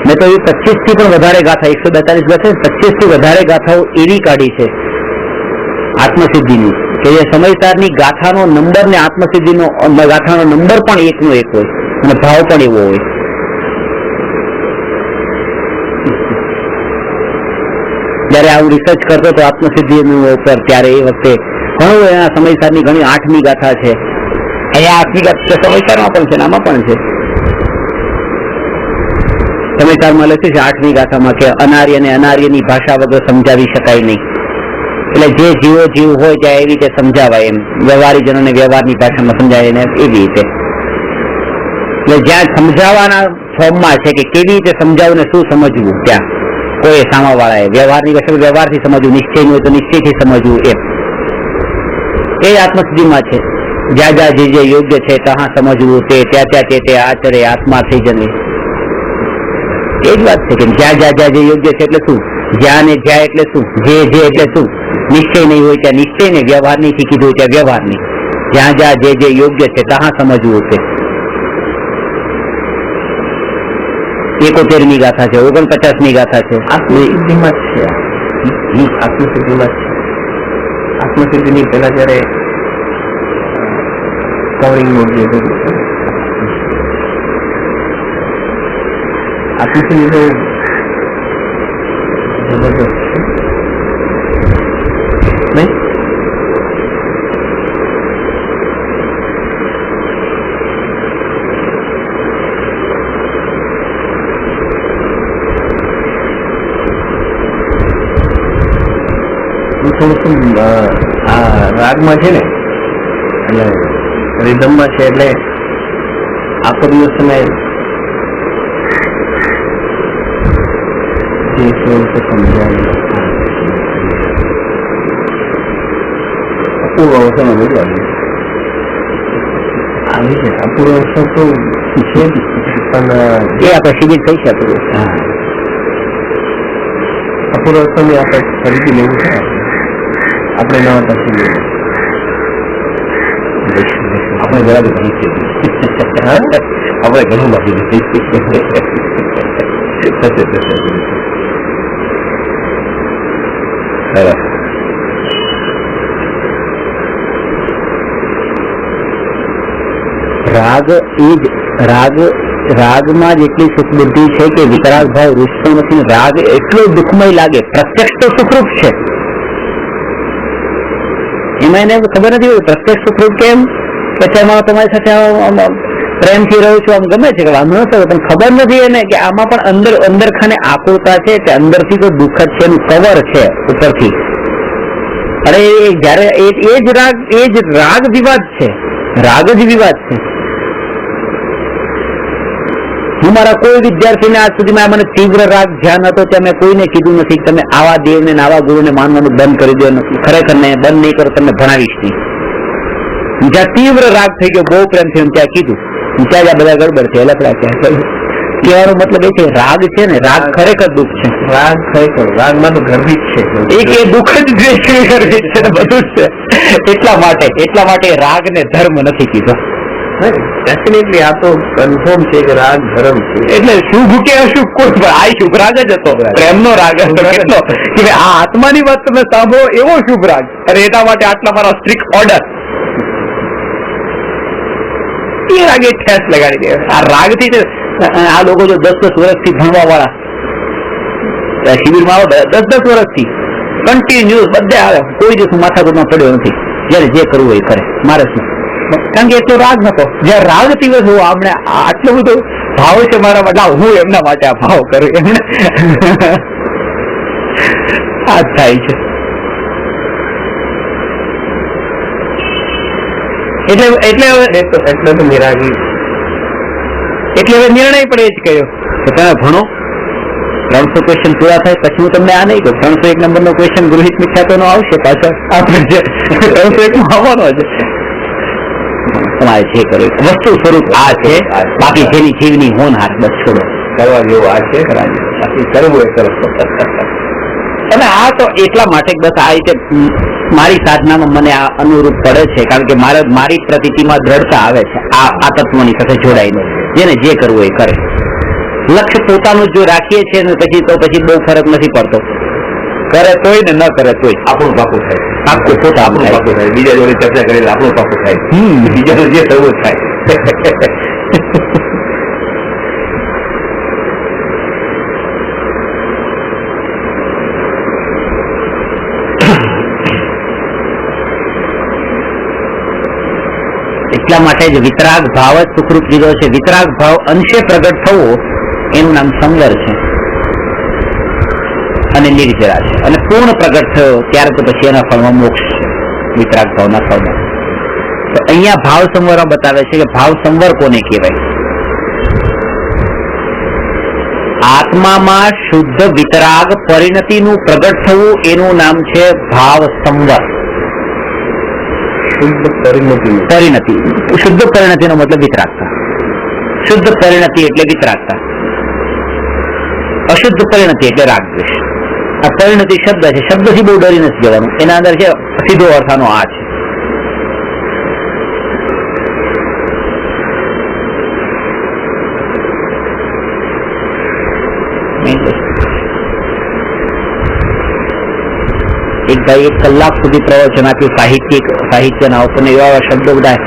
મેં તો એ 25 થી પણ વધારે ગાથા, 142 ગાથા, 25 થી વધારે ગાથાઓ એવી કાઢી છે આત્મસિદ્ધિની કે જે સમયસારની ગાથાનો નંબર ને આત્મસિદ્ધિનો ગાથાનો નંબર પણ એકનો એક હોય અને ભાવ પણ એવો હોય. જયારે હું રિસર્ચ કરતો હતો આત્મસિદ્ધિ ઉપર, ત્યારે એ વખતે ઘણું એના સમયસારની ઘણી 8મી ગાથા છે, અહીંયા 8મી ગાથા સમયસારમાં પણ છે, આમાં પણ છે. સમયસારમાં લખ્યું છે 8મી ગાથામાં કે અનાર્ય અને અનાર્યની ભાષા વગર સમજાવી શકાય નહીં. એટલે જે જીવો જીવ હોય જાય એવી રીતે સમજાવાય, એમ વ્યવહારી જનોને વ્યવહારની ભાષામાં સમજાય ને એવી રીતે. એટલે જ્યાં સમજાવવાના ફોર્મમાં છે કે કેવી રીતે સમજાવવું ને શું સમજવું, ત્યાં કોઈ સામાવાળાએ વ્યવહારની વસ્તુ વ્યવહારથી સમજવું, નિશ્ચયનું હોય તો નિશ્ચયથી સમજવું, એમ એ આત્મસિદ્ધિમાં છે. જ્યાં જ્યાં જે યોગ્ય છે ત્યાં સમજવું, તે ત્યાં તે આચરે આત્માથી જન્મે. એ જ વાત છે કે જ્યાં જ્યાં જે યોગ્ય છે એટલે શું, જ્યાં ને જ્યાં એટલે શું, જે એટલે શું. નિશ્ચય નહીં હોય ત્યાં નિશ્ચય ને, વ્યવહારની થી કીધું ત્યાં વ્યવહારની. જ્યાં જ્યાં જે યોગ્ય છે ત્યાં સમજવું છે. 71મી ગાથા છે, 49મી ગાથા છે. આત્મસિદ્ધિમાં જ છે, આત્મસિદ્ધિમાં જ છે. આત્મસિદ્ધિની પહેલા જયારે કવરિંગ નોટ જે આત્મસિદ્ધિ તો જબરદસ્ત છે નહીં. થોડું આ રાગમાં છે ને એટલે રિધમમાં છે એટલે આખો દિવસ તમે જે સમજાય અપૂર્વ અવસરમાં બધું આવી છે. અપૂર્વ અવસર તો છે પણ એ આપણે શિબિર થઈ શકે. અપૂર્વ અવસરની આપણે ફરીથી લેવું છે. આપણે નવા તરફી લેવું આપણે બરાબર ઘણું છે. આપણે ઘણું બાકી રાગ એ જ રાગમાં જ એટલી સુખ બુદ્ધિ છે કે વિતરાગ ભાવ રૂચતો નથી. રાગ એટલો દુઃખમય લાગે. પ્રત્યક્ષ તો સુખરૂપ છે, એમાં એને ખબર નથી હોય પ્રત્યક્ષ સુખરૂપ કેમ. પછી એમાં તમારી સાથે પ્રેમથી રહું છું આમ ગમે છે કે વાંધો નથી, પણ ખબર નથી એને કે આમાં પણ અંદર ખાને આકુરતા છે કે અંદરથી તો દુઃખ જ છે, એનું કવર છે ઉપરથી. અરે જયારે એ જ રાગ વિવાદ છે, રાગ જ વિવાદ છે. હું મારા કોઈ વિદ્યાર્થીને આજ સુધીમાં મને તીવ્ર રાગ ધ્યાન હતો ત્યાં મેં કોઈને કીધું નથી તમે આવા દેવને આવા ગુરુને માનવાનું બંધ કરી દો. ખરેખર ને બંધ નહીં કરો તમને ભણાવીશ નહીં. જ્યાં તીવ્ર રાગ થઈ ગયો બહુ પ્રેમથી ત્યાં કીધું ત્યાં જ આ બધા ગડબડ છે. લકડા કહેવાનો મતલબ એ છે રાગ છે ને રાગ ખરેખર દુઃખ છે. રાગ ખરેખર રાગમાં તો ગર્ભિત છે, એક એ દુઃખ જ ગર્ભિત છે બધું જ છે. એટલા માટે રાગને ધર્મ નથી કીધો. ડેફિનેટલી આ તો કન્ફર્મ છે કે રાગ ધર્મ છે. એટલે શુભ કે અશુભ કોઈ આ શુભ રાગ જ હતો, પ્રેમનો રાગ હતો. કેટલો કે આ આત્માની વાત તમે સાંભળો એવો શુભ રાગ. અને એના માટે આટલા મારા સ્ટ્રિક્ટ ઓર્ડર એ રાગે ઠેસ લગાડી દે. આ રાગ થી આ લોકો જો 10-10 વર્ષથી ભણવા વાળા શિબિરમાં આવે 10-10 વર્ષથી કન્ટિન્યુઅસ બધે આવે, કોઈ દિવસ માથાકૂટમાં પડ્યો નથી. જયારે જે કરવું એ કરે, મારે શું, કારણ કે એટલો રાગ નતો. જયારે રાગ દિવસ હું આપણે આટલો બધો ભાવ છે મારા માટે, હું એમના માટે આ ભાવ કરું એમને આ થાય છે. એટલે તો નિરાગી એટલે હવે નિર્ણય પણ એ જ કર્યો કે તમે ભણો, 300 ક્વેશ્ચન પૂરા થાય પછી હું તમને આ નહીં કહું. 301 નંબરનો ક્વેશ્ચન ગૃહિત મિથ્યાત્વનો આવશે પાછળ, આપણે જે 301 માં આવવાનો છે. તમારે જે કર્યું વસ્તુ સ્વરૂપ આ છે, બાકી જેની જીવની હોનહાર બસ છોડો. કરવા જેવું આ છે, બાકી કરવું એ કરો. અને આ તો એટલા માટે બસ આ રીતે મારી સાધનામાં મને આ અનુરૂપ પડે છે, કારણ કે મારી પ્રતીતિમાં દ્રઢતા આવે છે આ તત્વની સાથે જોડાઈને. જેને જે કરવું એ કરે. લક્ષ્ય પોતાનું જો રાખીએ છીએ ને પછી બહુ ફરક નથી પડતો. કરે તોય ને ન કરે તોય આપણું પાકું થાય. આખું પોતાનું પાકું થાય. બીજા જોડે ચર્ચા કરેલા આપણું પાકું થાય. બીજાનું જે થવું થાય. એટલા માટે જ વિતરાગ ભાવ જ સુખરૂપ લીધો છે. વિતરાગ ભાવ અંશે પ્રગટ થવો એનું નામ સંવર છે અને નિર્જરા છે. અને પૂર્ણ પ્રગટ થયો ત્યારે તો પછી એના ફળમાં મોક્ષ છે, વિતરાગ ભાવના ફળમાં. તો અહીંયા ભાવ સંવર બતાવે છે કે ભાવ સંવર કોને કહેવાય. આત્મામાં શુદ્ધ વિતરાગ પરિણતિનું પ્રગટ થવું એનું નામ છે ભાવ સંવર. શુદ્ધ પરિણતિ શુદ્ધ પરિણતિનો મતલબ વિતરાગતા. શુદ્ધ પરિણતિ એટલે વિતરાગતા, અશુદ્ધ પરિણતિ એટલે રાગ દ્વેષ. આ પરિણતિ શબ્દ છે, શબ્દથી બહુ ડરી નથી જવાનું. એના અંદર છે સીધો અર્થાનો આ છે. એક ભાઈ 1 કલાક સુધી પ્રવચન આપ્યું સાહિત્યના ઉપર. એવા શબ્દો બધા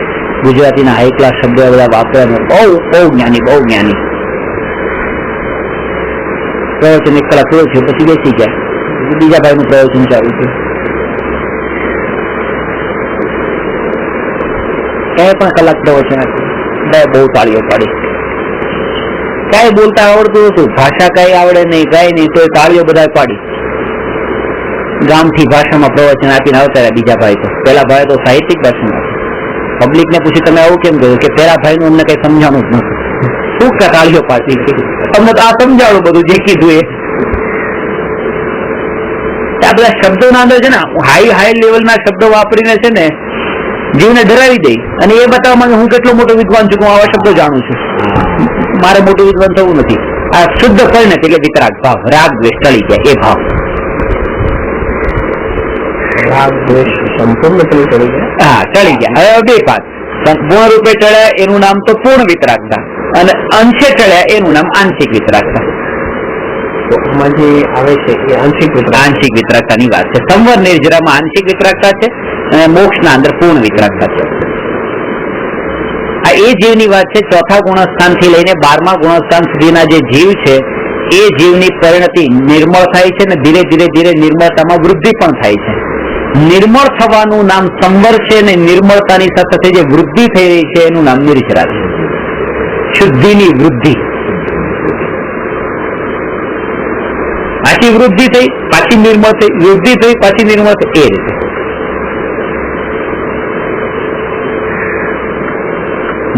ગુજરાતીના હાઈ ક્લાસ શબ્દો બધા વાપર્યા. બહુ જ્ઞાની, બહુ જ્ઞાની. પ્રવચન 1 કલાક પૂરો થયો પછી બેસી ગયા. બીજા ભાઈનું પ્રવચન ચાલુ થયું. ક્યાંય પણ કલાક પ્રવચન આપ્યું. બહુ તાળીઓ પાડી. કઈ બોલતા આવડતું હતું, ભાષા કઈ આવડે નહીં, કઈ નહીં, તો તાળીઓ બધા પાડી. ગામથી ભાષામાં પ્રવચન આપીને આવતા રહ્યા બીજા ભાઈ તો. પેલા ભાઈ તો સાહિત્યિક ભાષામાં પબ્લિક ને પૂછી તમે આવું કેમ કહ્યું કે પેલા ભાઈ નું અમને કઈ સમજાણું જ નથી. શું કાળીઓ પાછી અમને તો આ સમજાણું બધું જે કીધું એ. આ બધા શબ્દોના અંદર છે ને હાઈ લેવલના શબ્દો વાપરીને છે ને જીવને ડરાવી દઈ અને એ બતાવવા માંગે હું કેટલો મોટો વિદ્વાન છું, હું આવા શબ્દો જાણું છું. મારે મોટું વિદ્વાન થવું નથી. આ શુદ્ધ પરિણતિ એટલે વિતરાગ ભાવ, રાગ દ્વેષ ટળી ગયા એ ભાવ. રાગ દ્વેષ સંપૂર્ણપણે ટળી ગયા. હા, ટળી ગયા. હવે બે વાત, પૂર્ણ રૂપે ટળ્યા એનું નામ તો પૂર્ણ વિતરાગતા અને અંશે ટળ્યા એનું નામ આંશિક વિતરાગતા. તો આમાં જે આવે છે એ આંશિક વિતરાગતાની વાત છે. સંવર નિર્જરામાં આંશિક વિતરાગતા છે અને મોક્ષના અંદર પૂર્ણ વિતરાગતા છે. આ એ જીવની વાત છે. ચોથા ગુણસ્થાન થી લઈને 12મા ગુણસ્થાન સુધીના જે જીવ છે એ જીવની પરિણતિ નિર્મળ થાય છે અને ધીરે ધીરે નિર્મળતામાં વૃદ્ધિ પણ થાય છે. નિર્મળ થવાનું નામ સંવર છે અને નિર્મળતાની સાથે જે વૃદ્ધિ થઈ રહી છે એનું નામ નિર્જરા છે. શુદ્ધિની વૃદ્ધિ. પાછી વૃદ્ધિ થઈ, પાછી નિર્મળ થઈ, વૃદ્ધિ થઈ, પાછી નિર્મળ થઈ, એ રીતે.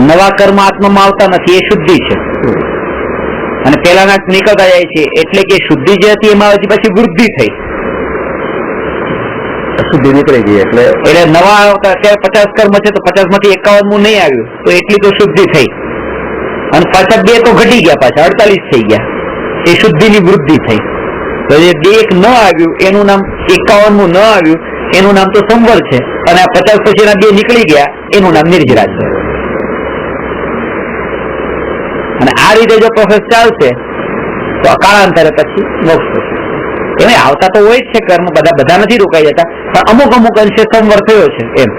નવા કર્મ આત્મામાં આવતા નથી, એ શુદ્ધિ છે. અને પેલાના નીકળતા જાય છે એટલે કે શુદ્ધિ જે હતી એમાં પછી વૃદ્ધિ થઈ, શુદ્ધિ નીકળી ગઈ. એટલે નવા આવતા અત્યારે 50 કર્મ છે તો 50 માંથી 51મું નહીં આવ્યું તો એટલી તો શુદ્ધિ થઈ અને પાછા 2 તો ઘટી ગયા, પાછા 48 થઈ ગયા, એ શુદ્ધિની વૃદ્ધિ થઈ. તો જે 2 ન આવ્યું એનું નામ 51મું ન આવ્યું એનું નામ તો સંવર છે અને આ 50 પછીના 2 નીકળી ગયા એનું નામ નિર્જરા છે. અને આ રીતે જો પ્રોસેસ ચાલશે તો કાળાંતરે પછી મોક્ષ થશે. એમાં આવતા તો હોય જ છે કર્મ, બધા નથી રોકાઈ જતા, પણ અમુક અંશે સંવર થયો છે. એમ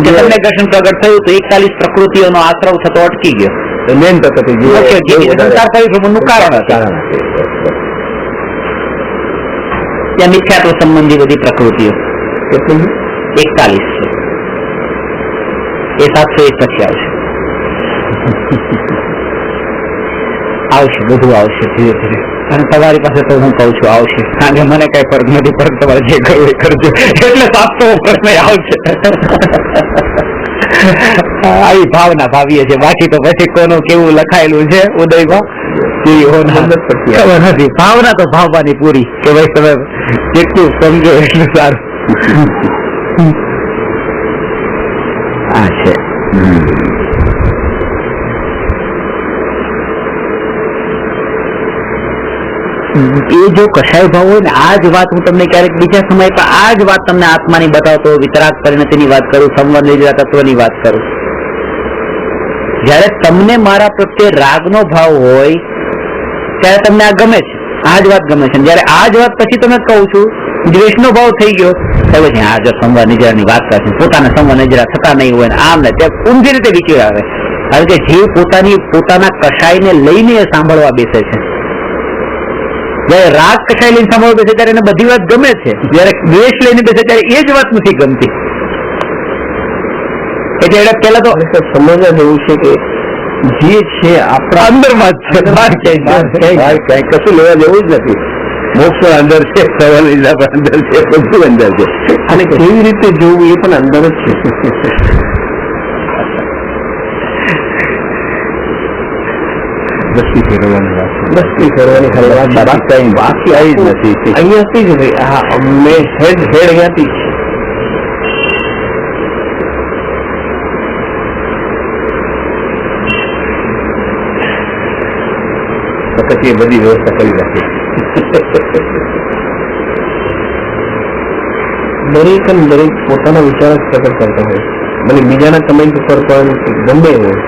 તમને દર્શન પ્રગટ થયું તો 41 પ્રકૃતિઓનો આશ્રવ થતો અટકી ગયો. મેન પ્રકૃતિ સંસાર પરિભ્રમણનું કારણ હતું. ત્યાં મિથ્યાત્વ સંબંધી બધી પ્રકૃતિઓ 41 છે. એ 701 પછી આવશે, બધું આવશે ધીરે ધીરે. અને તમારી પાસે તો હું કઉ છું આવશે, કારણ કે મને કઈ ફરક નથી પડતો, તમારે જે કરવું એ કરજો. એટલે 700 પ્રશ્ન આવશે. આવી ભાવના ભાવીએ છે. બાકી તો પછી કોનું કેવું લખાયેલું છે ઉદયમાં ખબર નથી. ભાવના તો ભાવવાની પૂરી કે ભાઈ તમે જેટલું સમજો એટલું સારું. આ છે એ જો કશાય ભાવ હોય ને, આ જ વાત હું તમને ક્યારેક બીજા સમય પર આ જ વાત તમને આત્માની બતાવતો, વિતરાગ પરિણતિની વાત કરું, સંવર નિર્જરા તત્વની વાત કરું. જયારે તમને મારા પ્રત્યે રાગનો ભાવ હોય ત્યારે તમને આ ગમે છે, આ જ વાત ગમે છે. જયારે આ જ વાત પછી તમે કહું છું દ્વેષનો ભાવ થઈ ગયો પછી આ જો સંવર નિર્જરાની વાત કરશે, પોતાના સંવર નિર્જરા થતા નહીં હોય ને આમ ને ત્યાં ઊંધી રીતે વિચાર આવે. કારણ કે જીવ પોતાના કશાયને લઈને સાંભળવા બેસે છે. જયારે રાગ કશાય લઈને સાંભળવા બેસે ત્યારે એને બધી વાત ગમે છે, જયારે દ્વેષ લઈને બેસે ત્યારે એ જ વાત નથી ગમતી. એટલે એને પેલા તો સમજવા જેવું છે કે જે છે આપણા અંદરમાં જ છે, કશું લેવા જેવું જ નથી. મોક્ષ અંદર છે, સવાલ અંદર છે, બધું અંદર છે. અને કેવી રીતે જોવું એ પણ અંદર જ છે. દસ્તી ફેરવાની વાત, બાકી આવી જ નથી. અહીંયાથી જ ભાઈ હા અમને હેડ અહીંયાથી જ. વખત એ બધી વ્યવસ્થા કરી રાખી. દરેક પોતાના વિચાર જ પ્રગટ કરતા હોય, મને બીજાના કમેન્ટ ઉપર પણ ગમે હોય.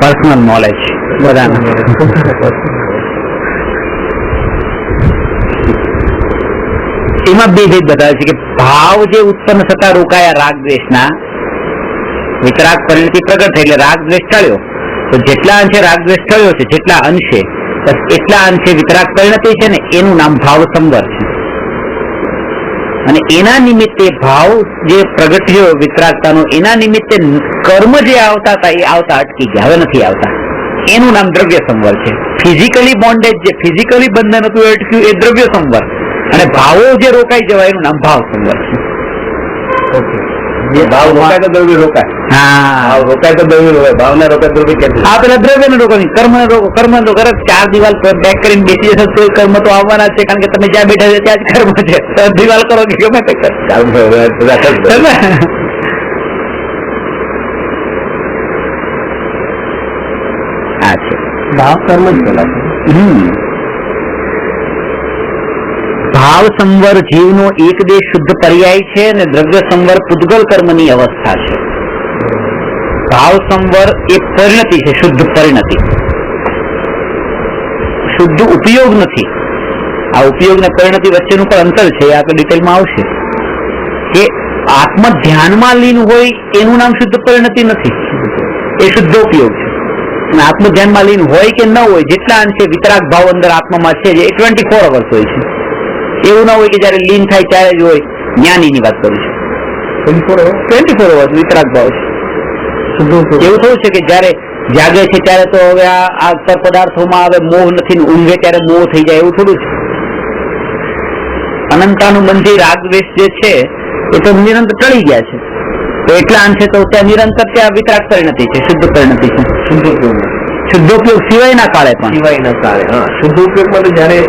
પર્સનલ નોલેજ બધાના. એમાં બે ભેદ બતાવે છે કે ભાવ જે ઉત્પન્ન થતા રોકાયા રાગ દ્વેષના, વિતરાગ પરિણતિ પ્રગટ થઈ એટલે રાગ દ્વેષ ટળ્યો. તો જેટલા અંશે રાગ દ્વેષ ટળ્યો છે, જેટલા અંશે એટલા અંશે વિતરાગ પરિણતિ છે ને એનું નામ ભાવ સંવર છે. અને એના નિમિત્તે ભાવ જે પ્રગટ્યો વિતરાગતાનો, એના નિમિત્તે કર્મ જે આવતા હતા એ આવતા અટકી ગયા, હવે નથી આવતા. એનું નામ દ્રવ્ય સંવર છે. ફિઝિકલી બોન્ડેજ, જે ફિઝિકલી બંધન હતું એ અટક્યું, એ દ્રવ્ય સંવર. અને ભાવો જે રોકાઈ જવાય એનું નામ ભાવ સંવર છે. ભાવ રોકાય તો દ્રવ્ય રોકાય. હા, ભાવ રોકાય તો દ્રવ્ય રોકાય, ભાવના રોકાય દ્રવ્ય ક્યાંથી? આ પેલા દ્રવ્ય ને રોકો, કર્મ ને રોકો. કર્મ ને રોકો, ચાર દિવાલ બેક કરીને બેસી જશે તો કર્મ તો આવવાના છે, કારણ કે તમે જ્યાં બેઠા છે ત્યાં જ કર્મ છે. દિવાલ કરો કે ગમે તે કરો. આ છે ભાવ કર્મ જ પેલા છે. ભાવ સંવર જીવનો એક દેશ શુદ્ધ પર્યાય છે અને દ્રવ્ય સંવર પૂતગલ કર્મની અવસ્થા છે. ભાવ સંવર એ પરિણતિ છે, શુદ્ધ પરિણતિ, શુદ્ધ ઉપયોગ નથી. આ ઉપયોગ ને પરિણતિ વચ્ચેનું પણ અંતર છે, આગળ ડિટેલમાં આવશે. કે આત્મ ધ્યાનમાં લીન હોય એનું નામ શુદ્ધ પરિણતિ નથી, એ શુદ્ધ ઉપયોગ છે. અને આત્મ ધ્યાનમાં લીન હોય કે ન હોય, જેટલા અંશે વિતરાગ ભાવ અંદર આત્મામાં છે જે 24 અવર્સ હોય છે. એવું ના હોય કે જયારે લીન થાય ત્યારે જ હોય. જ્ઞાનીની વાત કરું છું, 24 અવર્સ વિતરાગ ભાવ છે. એવું થયું છે કે જયારે જાગે છે ત્યારે તો હવે આ પદાર્થોમાં હવે મોહ નથી, ઊંઘે ત્યારે મોહ થઈ જાય, એવું થોડું છે. અનંતાનુબંધી રાગદ્વેષ જે છે એ તો નિરંતર ટળી ગયા છે. તો એટલા અંશે તો ત્યાં નિરંતર ત્યાં વિતરાગ પરિણતિ છે, શુદ્ધ પરિણતિ છે. શુદ્ધોપયોગ સિવાયના કાળે પણ, સિવાયના કાળે શુદ્ધ ઉપયોગમાં તો જયારે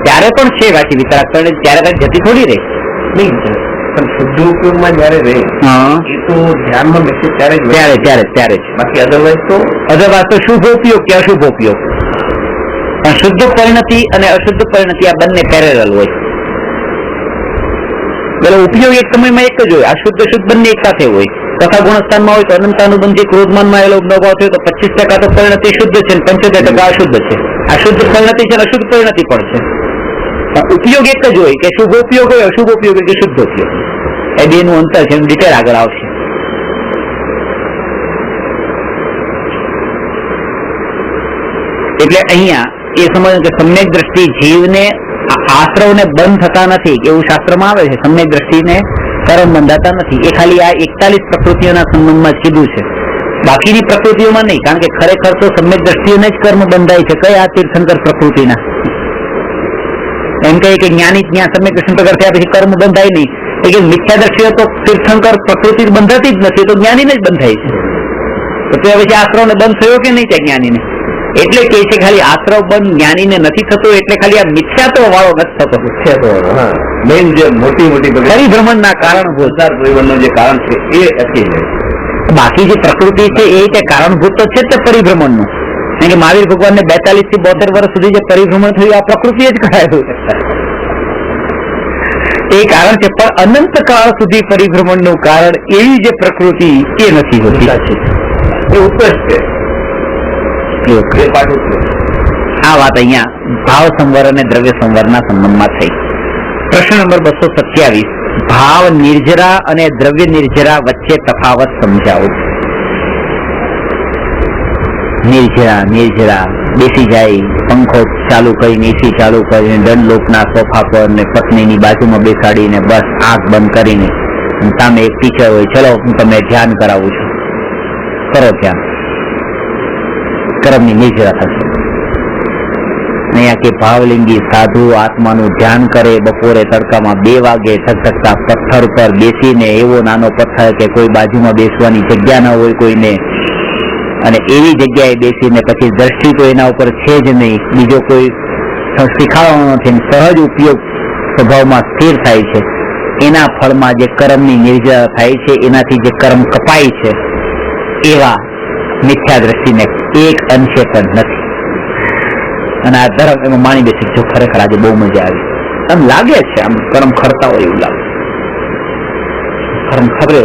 ત્યારે પણ છે બાકી વિતરાગ પરિણતિ, ત્યારે કઈ જતી થોડી રહી નહીં. પણ શુદ્ધ ઉપયોગમાં જયારે રહે એ તો ધ્યાનમાં બેસે ત્યારે જ, ત્યારે જ. બાકી અદરવાઇઝ તો શુભ ઉપયોગ કે અશુભ ઉપયોગ. પણ શુદ્ધ પરિણતિ અને અશુદ્ધ પરિણતિ આ બંને પેરેલલ હોય. પેલો ઉપયોગ એક સમયમાં એક જ હોય, અશુદ્ધ શુદ્ધ બંને એક સાથે હોય. તથા ગુણસ્થાનમાં હોય તો અનંતાનુબંધી ક્રોધમાનમાં એલો નભાવ થયો તો 25% તો પરિણતિ શુદ્ધ છે, 75% અશુદ્ધ છે. આ શુદ્ધ પરિણતિ છે અને અશુદ્ધ પરિણતિ પણ છે. ઉપયોગ એક જ હોય, કે શુભ ઉપયોગ હોય, અશુભ ઉપયોગ હોય કે શુદ્ધ ઉપયોગ. એ બે નું અંતર છે, ડિટેલ આગળ આવશે. એટલે અહીંયા એ સમજ કે સમ્યક દ્રષ્ટિ જીવને આશ્રવને બંધ થતા નથી, એવું શાસ્ત્રમાં આવે છે. સમ્યક દ્રષ્ટિને કર્મ બંધાતા નથી. એ ખાલી આ 41 પ્રકૃતિઓના સંબંધમાં કીધું છે, બાકીની પ્રકૃતિઓમાં નહીં. કારણ કે ખરેખર તો સમ્યક દ્રષ્ટિઓને જ કર્મ બંધાય છે. કઈ આ તીર્થંકર પ્રકૃતિના એમ કહે કે જ્ઞાની જ્ઞાન સમ્યક દર્શન પ્રગટ થયા પછી કર્મ બંધાય નહીં. એ કે મિથ્યા દ્રષ્ટિએ તો તીર્થંકર પ્રકૃતિ બંધાતી જ નથી, તો જ્ઞાનીને જ બંધાય છે. તો તે પછી આશ્રવને બંધ થયો કે નહીં ત્યાં જ્ઞાનીને? એટલે કે છે ખાલી આશ્રવ બંધ જ્ઞાનીને નથી થતો, એટલે ખાલી આ મિથ્યાત્વ વાળો નથી થતો. મેઇન જે મોટી પરિભ્રમણના કારણભૂત પરિવર્તનનું જે કારણ છે એ અટકી જાય. બાકી જે પ્રકૃતિ છે એ તે કારણભૂત તો છે તે પરિભ્રમણનું. કારણ કે મહાવીર ભગવાનને 42 થી 72 વર્ષ સુધી જે પરિભ્રમણ થયું આ પ્રકૃતિ જ કરાયું, એ કારણ છે. પણ અનંત કાળ સુધી પરિભ્રમણનું કારણ એવી જે પ્રકૃતિ એ નથી હોતી, એ ઉત્કૃષ્ટ છે. આ વાત અહીંયા ભાવ સંવર અને દ્રવ્ય સંવરના સંબંધમાં થઈ. પ્રશ્ન નંબર 227, ભાવ નિર્જરા અને દ્રવ્ય નિર્જરા વચ્ચે તફાવત સમજાવો. નિર્જરા બેસી જાય, પંખો ચાલુ કરીને, એસી ચાલુ કરીને, દંડલોકના સોફા પર ને પત્નીની બાજુમાં બેસાડીને બસ આંખ બંધ કરીને, સામે એક ટીચર હોય, ચલો હું તમને ધ્યાન કરાવું છું, કરો ધ્યાન. કર્મની નિર્જરા થશે. અહીંયા કે ભાવલિંગી સાધુ આત્માનું ધ્યાન કરે, બપોરે તડકામાં 2 વાગે ધગધગતા પથ્થર પર બેસીને, એવો નાનો પથ્થર કે કોઈ બાજુમાં બેસવાની જગ્યા ન હોય કોઈને, અને એવી જગ્યાએ બેસીને પછી દ્રષ્ટિ તો એના ઉપર છે જ નહીં, બીજો કોઈ શીખાડવાનો નથી, સહજ ઉપયોગ સ્વભાવમાં સ્થિર થાય છે. એના ફળમાં જે કર્મની નિર્જરા થાય છે, એનાથી જે કર્મ કપાય છે, એવા મિથ્યા દ્રષ્ટિને એક અંશે પણ નથી. અને આ ધર્મ એમાં માણી બેસી, જો ખરેખર આજે બહુ મજા આવી, આમ લાગે છે, આમ કર્મ ખરતા હોય એવું લાગે. કર્મ ખબરે,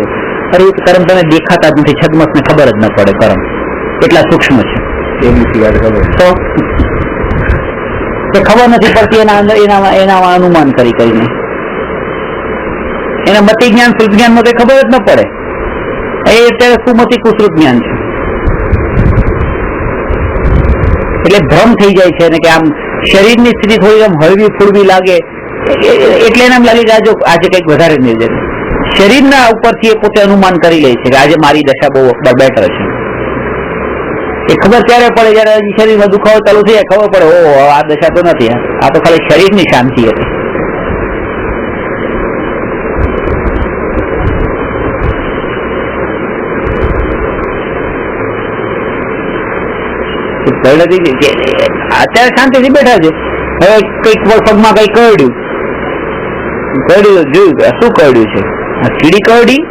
અરે એ કર્મ તને દેખાતા જ નથી, છદમસ ને ખબર જ ન પડે. કર્મ એટલા સૂક્ષ્મ છે, એની સિવાય ખબર તો ખબર નથી પડતી. એના અનુમાન કરીને એના મતિ જ્ઞાન શ્રુત જ્ઞાન માં ખબર જ ન પડે. એ અત્યારે સુમતિ કુશ્રુત જ્ઞાન છે. એટલે ભ્રમ થઈ જાય છે, કે આમ શરીરની સ્થિતિ થોડી આમ હળવી ફૂળવી લાગે, એટલે એને એમ લાગે કે આજે કંઈક વધારે નિર્જર. શરીરના ઉપરથી એ પોતે અનુમાન કરી લે છે કે આજે મારી દશા બહુ બેટર છે. એ ખબર ત્યારે પડે જયારે શરીરમાં દુખાવો ચાલુ થઈ જાય, ખબર પડે ઓ આ દશા તો નથી, આ તો ખાલી શરીરની શાંતિ હતી. અત્યારે શાંતિથી બેઠા છે, હવે કઈક પગમાં કઈ કરડ્યું જોયું શું કરડ્યું છે, કીડી કરડી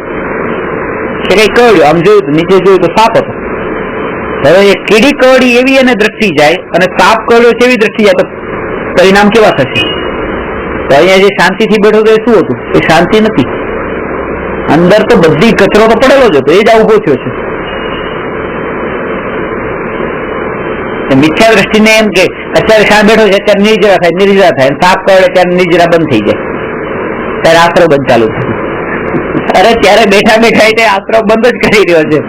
કે કઈ કરડ્યું, આમ જોયું નીચે જોયું તો સાપ હતો. હવે એ કીડી કરડી એવી એને દ્રષ્ટિ જાય અને સાપ કરડ્યો છે એવી દ્રષ્ટિ જાય તો પરિણામ કેવા થશે? તો અહીંયા જે શાંતિથી બેઠો તો એ શું હતું? એ શાંતિ નથી. અંદર તો બધી કચરો તો પડેલો જ હતો, એ જ ઉભો થયો છે. મિથ્યા દ્રષ્ટિને એમ કે અત્યારે શા બેઠો છે અત્યારે નિર્જરા થાય, સાપ કરડે ત્યારે નિર્જરા બંધ થઈ જાય, ત્યારે આશ્રય બંધ ચાલુ થાય. અરે ત્યારે બેઠા બેઠા એટલે આશ્રય બંધ જ કરી રહ્યો છે.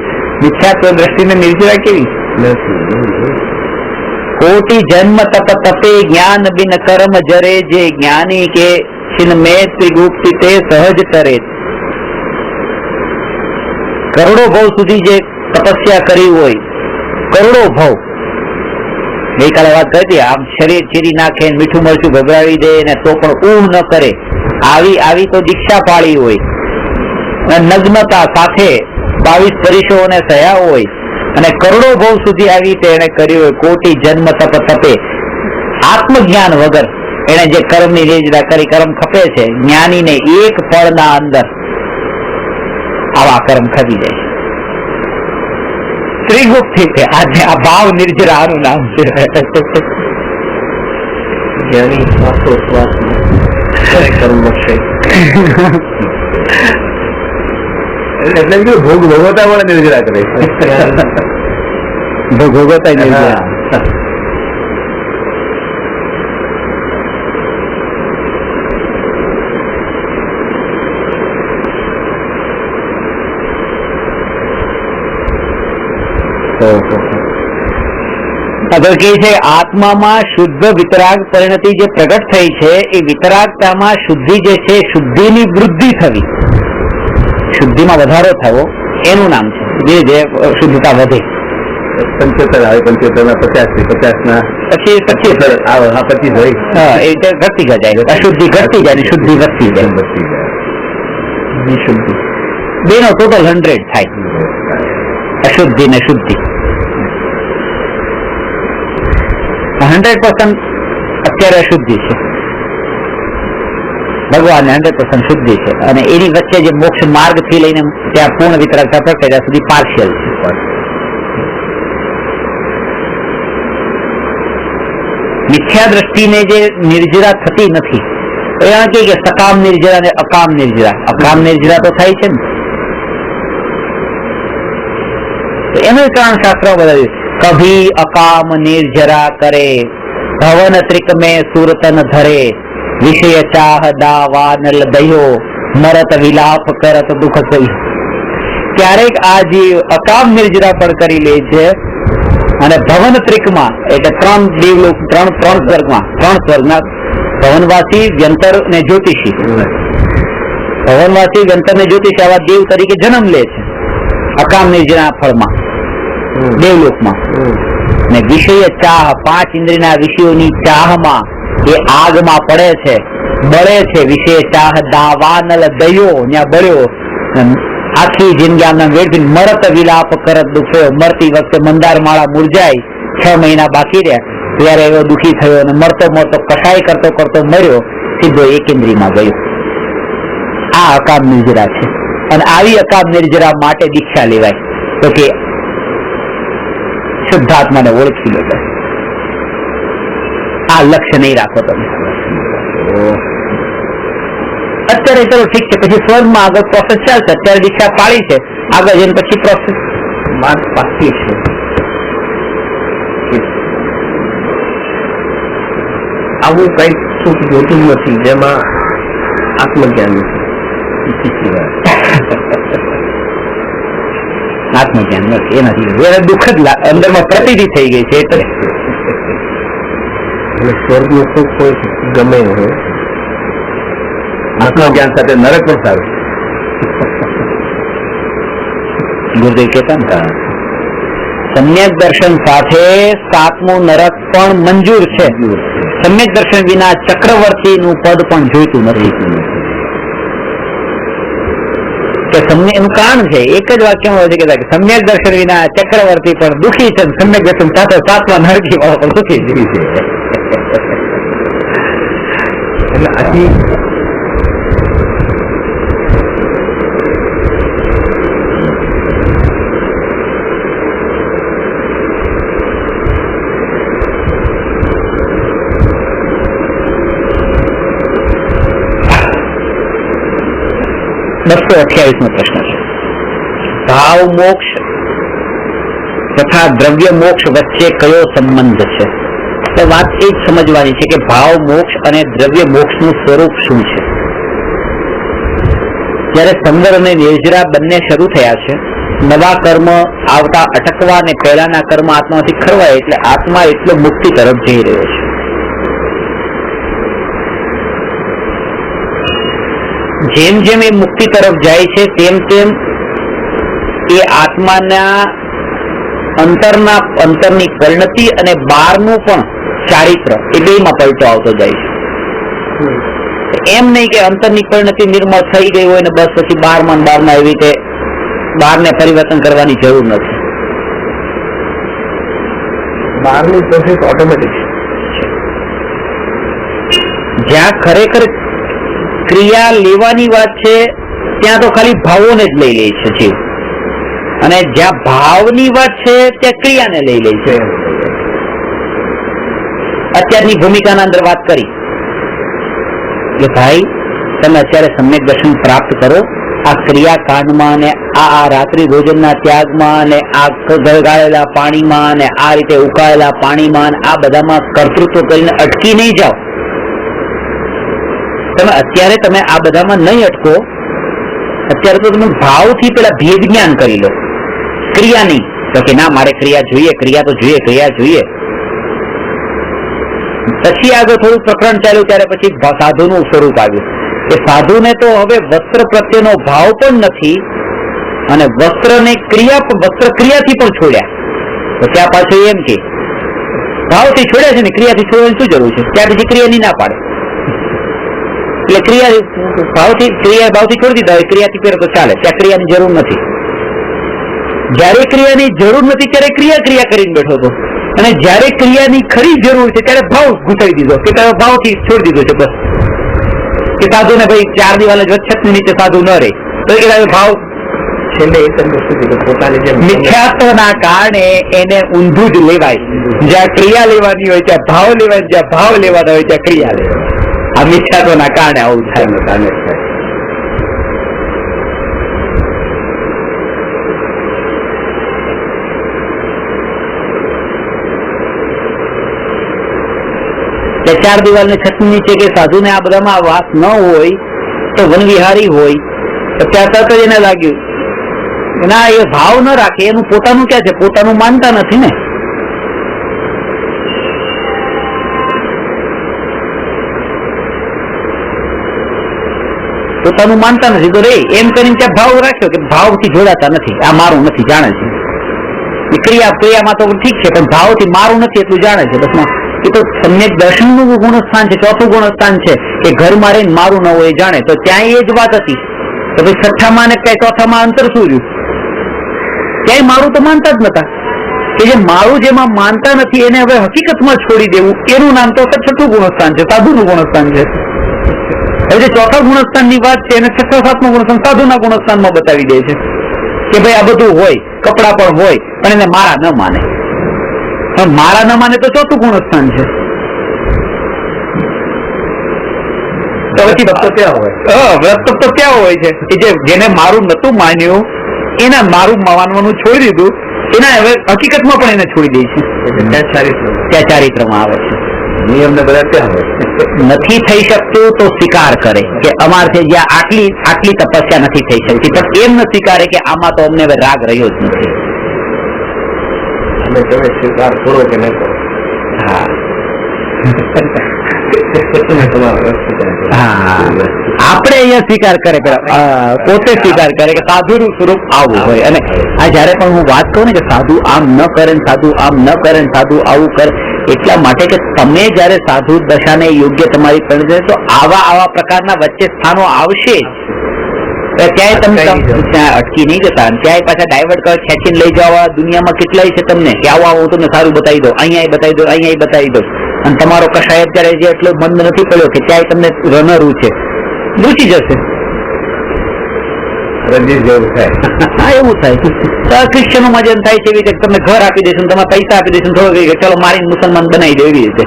મિથ્યાત્વ દ્રષ્ટિને નિર્જરા કેવી? કોટી જન્મ તપ તપે જ્ઞાન બિન કર્મ જરે, જે જ્ઞાની કે છિન્મે ત્રિગુપ્તિ તે સહજ તરે. કરોડો ભવ સુધી જે તપસ્યા કરી હોય, કરોડો ભવ, ગઈકાલે વાત કરી હતી, આમ શરીર ચીરી નાખે, મીઠું મરચું ભભરાવી દે ને તો પણ ઊહ ન કરે, આવી તો દીક્ષા પાળી હોય, નગ્નતા સાથે 22 પરિશોને સહ્યા હોય અને કરોડો ભવ સુધી આવી રીતે એને કર્યું હોય. કોટી જન્મ તપ તપે, આત્મજ્ઞાન વગર એને જે કર્મની નિર્જરા કરી, કર્મ ખપે છે, જ્ઞાનીને એક પળના અંદર આવા કર્મ ખપી જાય. ત્રિગુપ્તિ છે આજે આ ભાવ નિર્જરાનું નામ છે. જ્ઞાની શ્વાસોશ્વાસ કર્મ છે એટલે ભોગ ભોગવતા પણ નિર્જરા કરે, ભોગવતા નિર્જરા. આગળ કે છે આત્મામાં શુદ્ધ વિતરાગ પરિણતિ જે પ્રગટ થઈ છે એ વિતરાગતામાં શુદ્ધિ જે છે, શુદ્ધિની વૃદ્ધિ થવી, શુદ્ધિમાં વધારો થવો એનું નામ છે. જે શુદ્ધતા વધે 75 આવે, 75 ના 50 થી 50 ના પછી 25 આવે, 25 હોય, એ ઘટતી જાય, અશુદ્ધિ ઘટતી જાય, શુદ્ધિ વધતી જાય. વિશુદ્ધિ બેનો ટોટલ 100 થાય, અશુદ્ધિ ને શુદ્ધિ. 100% અત્યારે અશુદ્ધિ છે, ભગવાન 100% શુદ્ધિ છે, અને એની વચ્ચે જે મોક્ષ માર્ગ થી લઈને ત્યાં પૂર્ણ વિતરાગતા પ્રગટે ત્યાં સુધી પાર્શિયલ છે. મિથ્યા દ્રષ્ટિને જે નિર્જરા થતી નથી, એના કે સકામ નિર્જરા ને અકામ નિર્જરા. અકામ નિર્જરા તો થાય છે ને, એનું કારણ શાસ્ત્ર બતાવ્યું. કભી અકામ નિર્જરા કરે, ભવન ત્રિક મેં સુરતન ધરે, વિષય ચાહ દાવા નલ દયો, મરત વિલાપ કરત દુઃખ સહી. ક્યારેક આ જીવ અકામ નિર્જરા પણ કરી લે છે અને ભવન ત્રિકમાં એટલે 3 દેવલોક, 3 સ્વર્ગમાં, 3 સ્વર્ગના ભવનવાસી, વ્યંતર ને જ્યોતિષી, ભવનવાસી વ્યંતર ને જ્યોતિષી આવા દેવ તરીકે જન્મ લે છે અકામ નિર્જરા ફળમાં, દેવલોકમાં. ને વિષય ચાહ, 5 ઇન્દ્રિયના વિષયોની ચાહમાં એ આગમાં પડે છે, બળે છે. વિષય ચાહ દાવાનલ દયો ત્યાં બળ્યો, આખી જિંદગી આમ વેઠી મરત વિલાપ કરત દુખ્યો. મરતી વખતે મંદાર માળા મુરજાઈ, 6 મહિના બાકી રહ્યા ત્યારે એવો દુઃખી થયો અને મરતો કસાય કરતો કરતો મર્યો, સીધો એકેન્દ્રીમાં ગયો. આ અકામ નિર્જરા છે. અને આવી અકામ નિર્જરા માટે દીક્ષા લેવાય તો કે શુદ્ધાત્માને ઓળખી લો. આ લક્ષ્ય નહીં રાખો તમે. અત્યારે ચલો ઠીક છે, પછી સ્વર્ગમાં આગળ પ્રોસેસ ચાલશે. અત્યારે દીક્ષા પાળી છે, આગળ જઈને પછી પ્રોસેસ માર્ગ પાકી છે. આવું કઈક સુખ જોતું નથી જેમાં આત્મજ્ઞાન નથી. આત્મજ્ઞાન નથી, એ નથી, દુઃખ જ અંદરમાં પ્રતિતિ થઈ ગઈ છે. એટલે સ્વર્ગ નું સુખ હોય ગમે હોય, આત્મજ્ઞાન સાથે નરક પણ સારું. ગુરુદેવ કહેતા ને સમ્યક દર્શન સાથે 7મું નરક પણ મંજૂર છે. સમ્યક દર્શન વિના ચક્રવર્તીનું પદ પણ જોઈતું નથી. કે એનું કારણ છે એક જ વાક્યમાં કહેતા કે સમ્યક દર્શન વિના ચક્રવર્તી પણ દુઃખી છે, સમ્યક દર્શન સાથે 7મા નરકી વાળો પણ દુઃખી છે. એટલે આથી બસો 28નો પ્રશ્ન છે. ભાવ મોક્ષ તથા દ્રવ્ય મોક્ષ વચ્ચે કયો સંબંધ છે? તો વાત એ જ સમજવાની છે કે ભાવ મોક્ષ અને દ્રવ્ય મોક્ષનું સ્વરૂપ શું છે. જ્યારે સંવર અને નિર્જરા બંને શરૂ થયા છે, નવા કર્મ આવતા અટકવા અને પહેલાના કર્મ આત્માથી ખરવાય એટલે આત્મા એટલો મુક્તિ તરફ જઈ રહ્યો છે. જેમ જેમ એ મુક્તિ તરફ જાય છે તેમ તેમ એ આત્માના અંતરની પરિણતિ અને બહારનું પણ ચારિત્ર એ બેમાં પલટો આવતો જાય છે. એમ નહીં કે અંતરની પરિણતિ નિર્મળ થઈ ગઈ હોય ને બસ પછી બારમાં એવી રીતે બહારને પરિવર્તન કરવાની જરૂર નથી. બહારની પ્રોસેસ ઓટોમેટિક છે. જ્યાં ખરેખર ક્રિયા લેવાની વાત છે ત્યાં તો ખાલી ભાવોને જ લઈ લે છે જીવ, અને જ્યાં ભાવની વાત છે ત્યાં ક્રિયાને લઈ લે છે. અત્યારની ભૂમિકાના અંદર વાત કરી કે ભાઈ તમે અત્યારે સમ્યક દર્શન પ્રાપ્ત કરો, આ ક્રિયાકાંડમાં અને આ રાત્રિ ભોજનના ત્યાગમાં અને આ ગળગાળેલા પાણીમાં અને આ રીતે ઉકાળેલા પાણીમાં આ બધામાં કર્તૃત્વ કરીને અટકી નહીં જાઓ. તમે આ બધામાં નહીં અટકો. અત્યારે તો તમે ભાવથી પેલા ભેદ જ્ઞાન કરી લો, ક્રિયા નહીં. તો કે ના મારે ક્રિયા જોઈએ, ક્રિયા જોઈએ. પછી આગળ થોડું પ્રકરણ ચાલ્યું ત્યારે પછી સાધુનું સ્વરૂપ આવ્યું કે સાધુને તો હવે વસ્ત્ર પ્રત્યેનો ભાવ પણ નથી અને વસ્ત્ર ક્રિયાથી પણ છોડ્યા. તો ત્યાં પાછું એમ કે ભાવથી છોડ્યા છે ને ક્રિયાથી છોડવાની શું જરૂર છે? ત્યાં પછી ક્રિયાની ના પાડે એટલે ભાવથી છોડી દીધા હોય, ક્રિયાથી પહેરો તો ચાલે. ત્યાં ક્રિયાની જરૂર નથી. જયારે ક્રિયાની જરૂર નથી ત્યારે ક્રિયા કરીને બેઠો હતો, અને જયારે ક્રિયાની ખરી જરૂર છે ત્યારે ભાવ ઘૂસાવી દીધો કે તમે ભાવથી છોડી દીધો છે. બસ કે સાધુ ને ભાઈ 4 દિવાલ છતની નીચે સાધુ ન રહે તો એ ભાવ છેલ્લે પોતાની જે મિથ્યાત્વના કારણે એને ઊંધું જ લેવાય. જ્યાં ક્રિયા લેવાની હોય ત્યાં ભાવ લેવાય, જ્યાં ભાવ લેવાના હોય ત્યાં ક્રિયા લેવાય. આ મિથ્યાત્વના કારણે આવું થાય. કે 4 દિવાલની છતની નીચે કે સાધુને આ બધામાં વાસ ન હોય તો વનવિહારી હોય તો ત્યાં તરત જ એને લાગ્યું ના એ ભાવ ન રાખે, એનું પોતાનું ક્યાં છે? પોતાનું માનતા નથી ને. પોતાનું માનતા નથી તો રે એમ કરીને ત્યાં ભાવ રાખ્યો કે ભાવથી જોડાતા નથી, આ મારું નથી, જાણે છે. ક્રિયામાં તો ઠીક છે પણ ભાવથી મારું નથી એટલું જાણે છે. બસ એ તો સમ્યક દર્શનનું ગુણસ્થાન છે, ચોથું ગુણસ્થાન છે કે ઘરમાં રહીને મારું ન હોય જાણે. તો ત્યાં એ જ વાત હતી. તો ભાઈ છઠ્ઠામાં ને કઈ ચોથામાં અંતર શું રહ્યું? ક્યાંય મારું તો માનતા જ નતા. કે જે મારું જેમાં માનતા નથી એને હવે હકીકતમાં છોડી દેવું, એનું નામ તો છઠ્ઠું ગુણસ્થાન છે, સાધુનું ગુણસ્થાન છે. હવે જે ચોથા ગુણસ્થાનની વાત છે એને છઠ્ઠા 7મું ગુણસ્થાન સાધુના ગુણસ્થાનમાં બતાવી દે છે કે ભાઈ આ બધું હોય, કપડા પણ હોય પણ એને મારા ન માને. મારા ન માને તો ચોથું ગુણસ્થાન છે. તો પછી વ્રત તો ક્યાં હોય છે કે જેને મારું નતું માન્યું એના મારું માનવાનું છોડી દીધું, એના હવે હકીકતમાં પણ એને છોડી દે છે. ત્યાં ચારિત્રમાં આવે છે. નિયમ ને બધા ત્યાં હોય. નથી થઈ શકતું તો સ્વીકાર કરે કે અમારથી જ્યાં આટલી તપસ્યા નથી થઈ શકતી, પણ એમ ન સ્વીકારે કે આમાં તો અમને હવે રાગ રહ્યો જ નથી. તમે સ્વીકાર કરો કે નહીં કરો. હા હા, આપણે અહીંયા સ્વીકાર કરે પોતે સ્વીકાર કરે કે સાધુનું સ્વરૂપ આવું હોય. અને આ જયારે પણ હું વાત કરું ને કે સાધુ આમ ન કરે ને સાધુ આમ ન કરે ને સાધુ આવું કરે, એટલા માટે કે તમે જયારે સાધુ દશાને યોગ્ય તમારી પરિણતિ તો આવા પ્રકારના વચ્ચે સ્થાનો આવશે ત્યાંય તમે ત્યાં અટકી નહીં જતા. ત્યાંય પાછા ડાયવર્ટ કરે, ખેંચીને લઈ જવા દુનિયામાં કેટલાય છે તમને કે આવો હું તમને સારું બતાવી દઉં, અહીંયા બતાવી દઉં, અહીંયા બતાવી દઉં. અને તમારો કશાય અત્યારે જે એટલો મંદ નથી પડ્યો કે ત્યાંય તમને રનરું છે, લૂચી જશે. હા, એવું થાય. ક્રિશ્ચનોમાં જેમ થાય છે એવી રીતે તમને ઘર આપી દઈશું, તમે પૈસા આપી દઈશું, થોડો ચલો મારીને મુસલમાન બનાવી દે, એવી રીતે.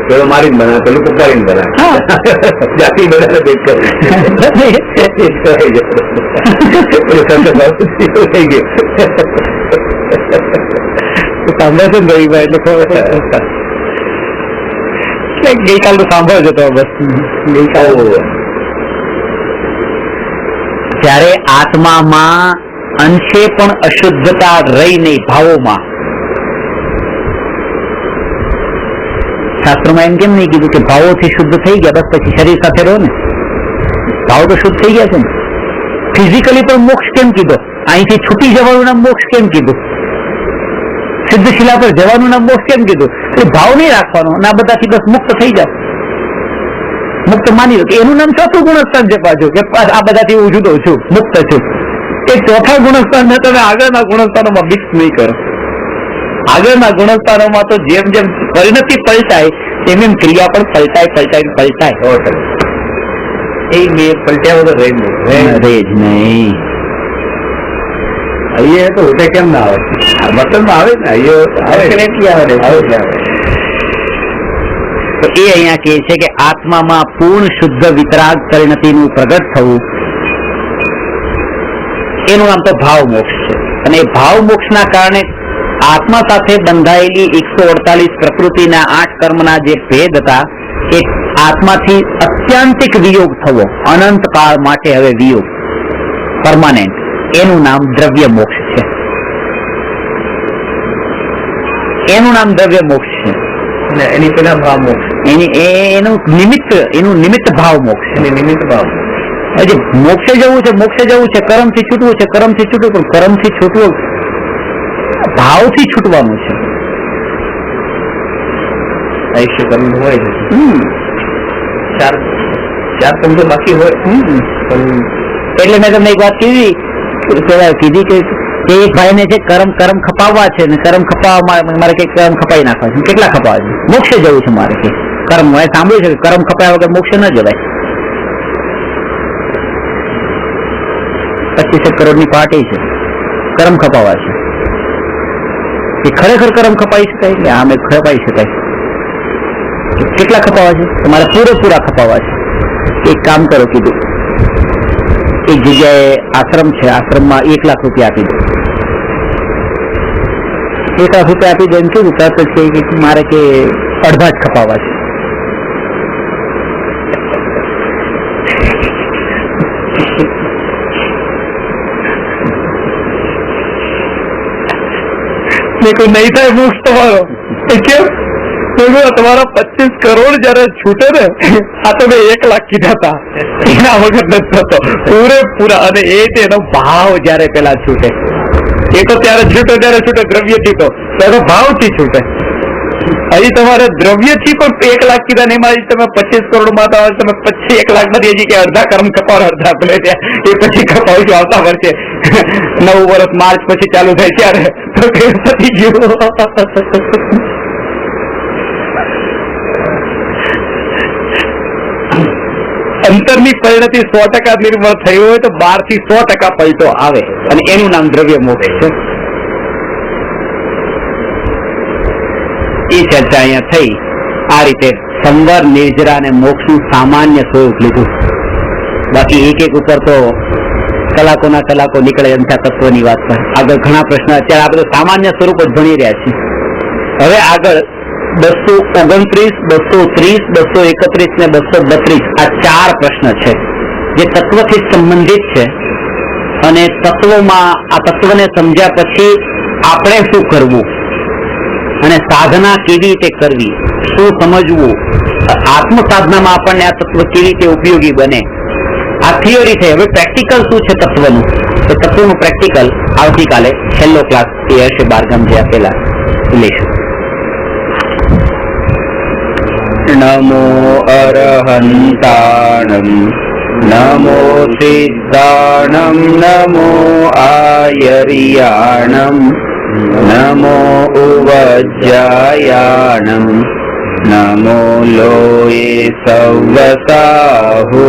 પેલો મારી બનાવે, પેલું કપડારી બનાવે, જાતિ બનાવે પેટ કરે થઈ ગયું. સાંભળે છે ને રવિભાઈ, એટલે ખબર ગઈકાલ તો સાંભળજો તો બસ. ગઈકાલ જયારે આત્મામાં અંશે પણ અશુદ્ધતા રહી નહીં ભાવોમાં, શાસ્ત્રોમાં એમ કેમ નહીં કીધું કે ભાવોથી શુદ્ધ થઈ ગયા બસ પછી શરીર સાથે રહો ને? ભાવ તો શુદ્ધ થઈ ગયા છે ને. ફિઝિકલી પણ મોક્ષ કેમ કીધો? અહીંથી છૂટી જવાનું નામ મોક્ષ કેમ કીધું? સિદ્ધશિલા પર જવાનું નામ મોક્ષ કેમ કીધું? ભાવ નહીં રાખવાનો, ના બધાથી બસ મુક્ત થઈ જાવ, મુક્ત માની લો કે એનું નામ ચોથું ગુણસ્થાન છે પાછું, કે આ બધાથી હું જુદો છું, મુક્ત છું. એ ચોથા ગુણસ્થાનને તમે આગળના ગુણસ્થાનોમાં મિક્સ નહીં કરો. આગળના ગુણસ્થાનોમાં તો જેમ જેમ પરિણતિ પલટાય તેમ એમ ક્રિયા પણ પલટાય. એ મેં પલટ્યા વગર રહે જ નહીં. અહીંયા તો હોટે કેમ ના આવે? મતલબમાં આવે ને, અહીંયા આવે. તો એ અહીંયા કહે છે કે આત્મામાં પૂર્ણ શુદ્ધ વિતરાગ પરિણતિનું પ્રગટ થવું, એનું નામ તો ભાવ મોક્ષ છે. અને એ ભાવ મોક્ષના કારણે આત્મા સાથે બંધાયેલી 148 પ્રકૃતિના 8 કર્મના જે ભેદ હતા એ આત્માથી અત્યાંતિક વિયોગ થવો, અનંત કાળ માટે હવે વિયોગ પરમાનન્ટ, એનું નામ દ્રવ્ય મોક્ષ છે. એનું નામ દ્રવ્ય મોક્ષ છે. એની પેલા ભાવ મોક્ષ, એનું નિમિત્ત ભાવ મોક્ષ છે. નિમિત્ત ભાવ હજી મોક્ષે જવું છે, કર્મથી છૂટવું છે, પણ કર્મથી છૂટવું ભાવથી છૂટવાનું છે. આયુષ્ય કર્મ હોય છે, ચાર કર્મ તો બાકી હોય. એટલે મેં તમને એક વાત કીધી કે એક ભાઈને છે કર્મ ખપાવવા છે, ને કર્મ ખપાવવા મારે કઈ કર્મ ખપાઈ નાખવા છે. કેટલા ખપાવે છે? મોક્ષે જવું છે મારે કે કર્મ. સાંભળ્યું છે કે કર્મ ખપાયા વગર મોક્ષે ન જવાય. 25 કરોડની પાર્ટી છે, કર્મ ખપાવવા છે. એ ખરેખર કર્મ ખપાઈ શકાય? એટલે આમે ખપાઈ શકાય. કેટલા ખપાવા છે? તમારે પૂરેપૂરા ખપાવવા છે. એક કામ કરો, કીધું એક જગ્યાએ આશ્રમ છે, આશ્રમમાં 1 લાખ રૂપિયા આપી દો. 1 લાખ રૂપિયા આપી દો એમ કીધું, તરત જ કે મારે કે અડધા જ ખપાવવા છે. કોઈ નહીં થાય મોક્ષ તમારો. કેમ? તમારા 25 કરોડ જયારે છૂટે ને, આ તો મેં 1 લાખ કીધા હતા, એના વગર નથી થતો પૂરેપૂરા. અને એનો ભાવ જયારે પેલા છૂટે, એ તો ત્યારે છૂટે દ્રવ્યથી, તો એનો ભાવથી છૂટે. અહીં તમારે દ્રવ્યથી પણ 1 લાખ કીધા ને, એમાં તમે 25 કરોડ માં તમે પછી 1 લાખ નથી, હજી કે અડધા કર્મ કપાવ, અડધા પેલે ત્યાં એ પછી કપાવશું આવતા વર્ષે 9 વર્ષ માર્ચ પછી ચાલુ થાય ત્યારે તો પતી ગયું. અંતરની પરિણતિ 100% નિર્મળ થઈ હોય તો 12 થી 100% પલટો આવે, અને એનું નામ દ્રવ્ય મોક્ષ છે. એ ચર્ચા અહીંયા થઈ. આ રીતે સંવર, નિર્જરા અને મોક્ષનું સામાન્ય સ્વરૂપ લીધું. બાકી એક ઉપર તો કલાકો નીકળે અંતા તત્વની વાત પર. આગળ ઘણા પ્રશ્ન, અત્યારે આ બધું સામાન્ય સ્વરૂપ જ ભણી રહ્યા છે. હવે આગળ 229, 230, 231 ને 232 આ 4 પ્રશ્ન છે જે તત્વથી સંબંધિત છે. અને તત્વમાં આ તત્વને સમજ્યા પછી આપણે શું કરવું અને સાધના કેવી રીતે કરવી, શું સમજવું, આત્મ સાધનામાં આપણને આ તત્વ કેવી રીતે ઉપયોગી બને, આ થિયરી છે. હવે પ્રેક્ટિકલ શું છે તત્વનું, તો તત્વનું પ્રેક્ટિકલ આવતીકાલે છેલ્લો ક્લાસ એ હશે 12 જે આપેલા લઈશું. નમો અરહંતાણમ નમો સિદ્ધાણમ નમો આયર્યાણમ નમો ઉવજ્જાયાણમ નમો લોયે સવસાહુ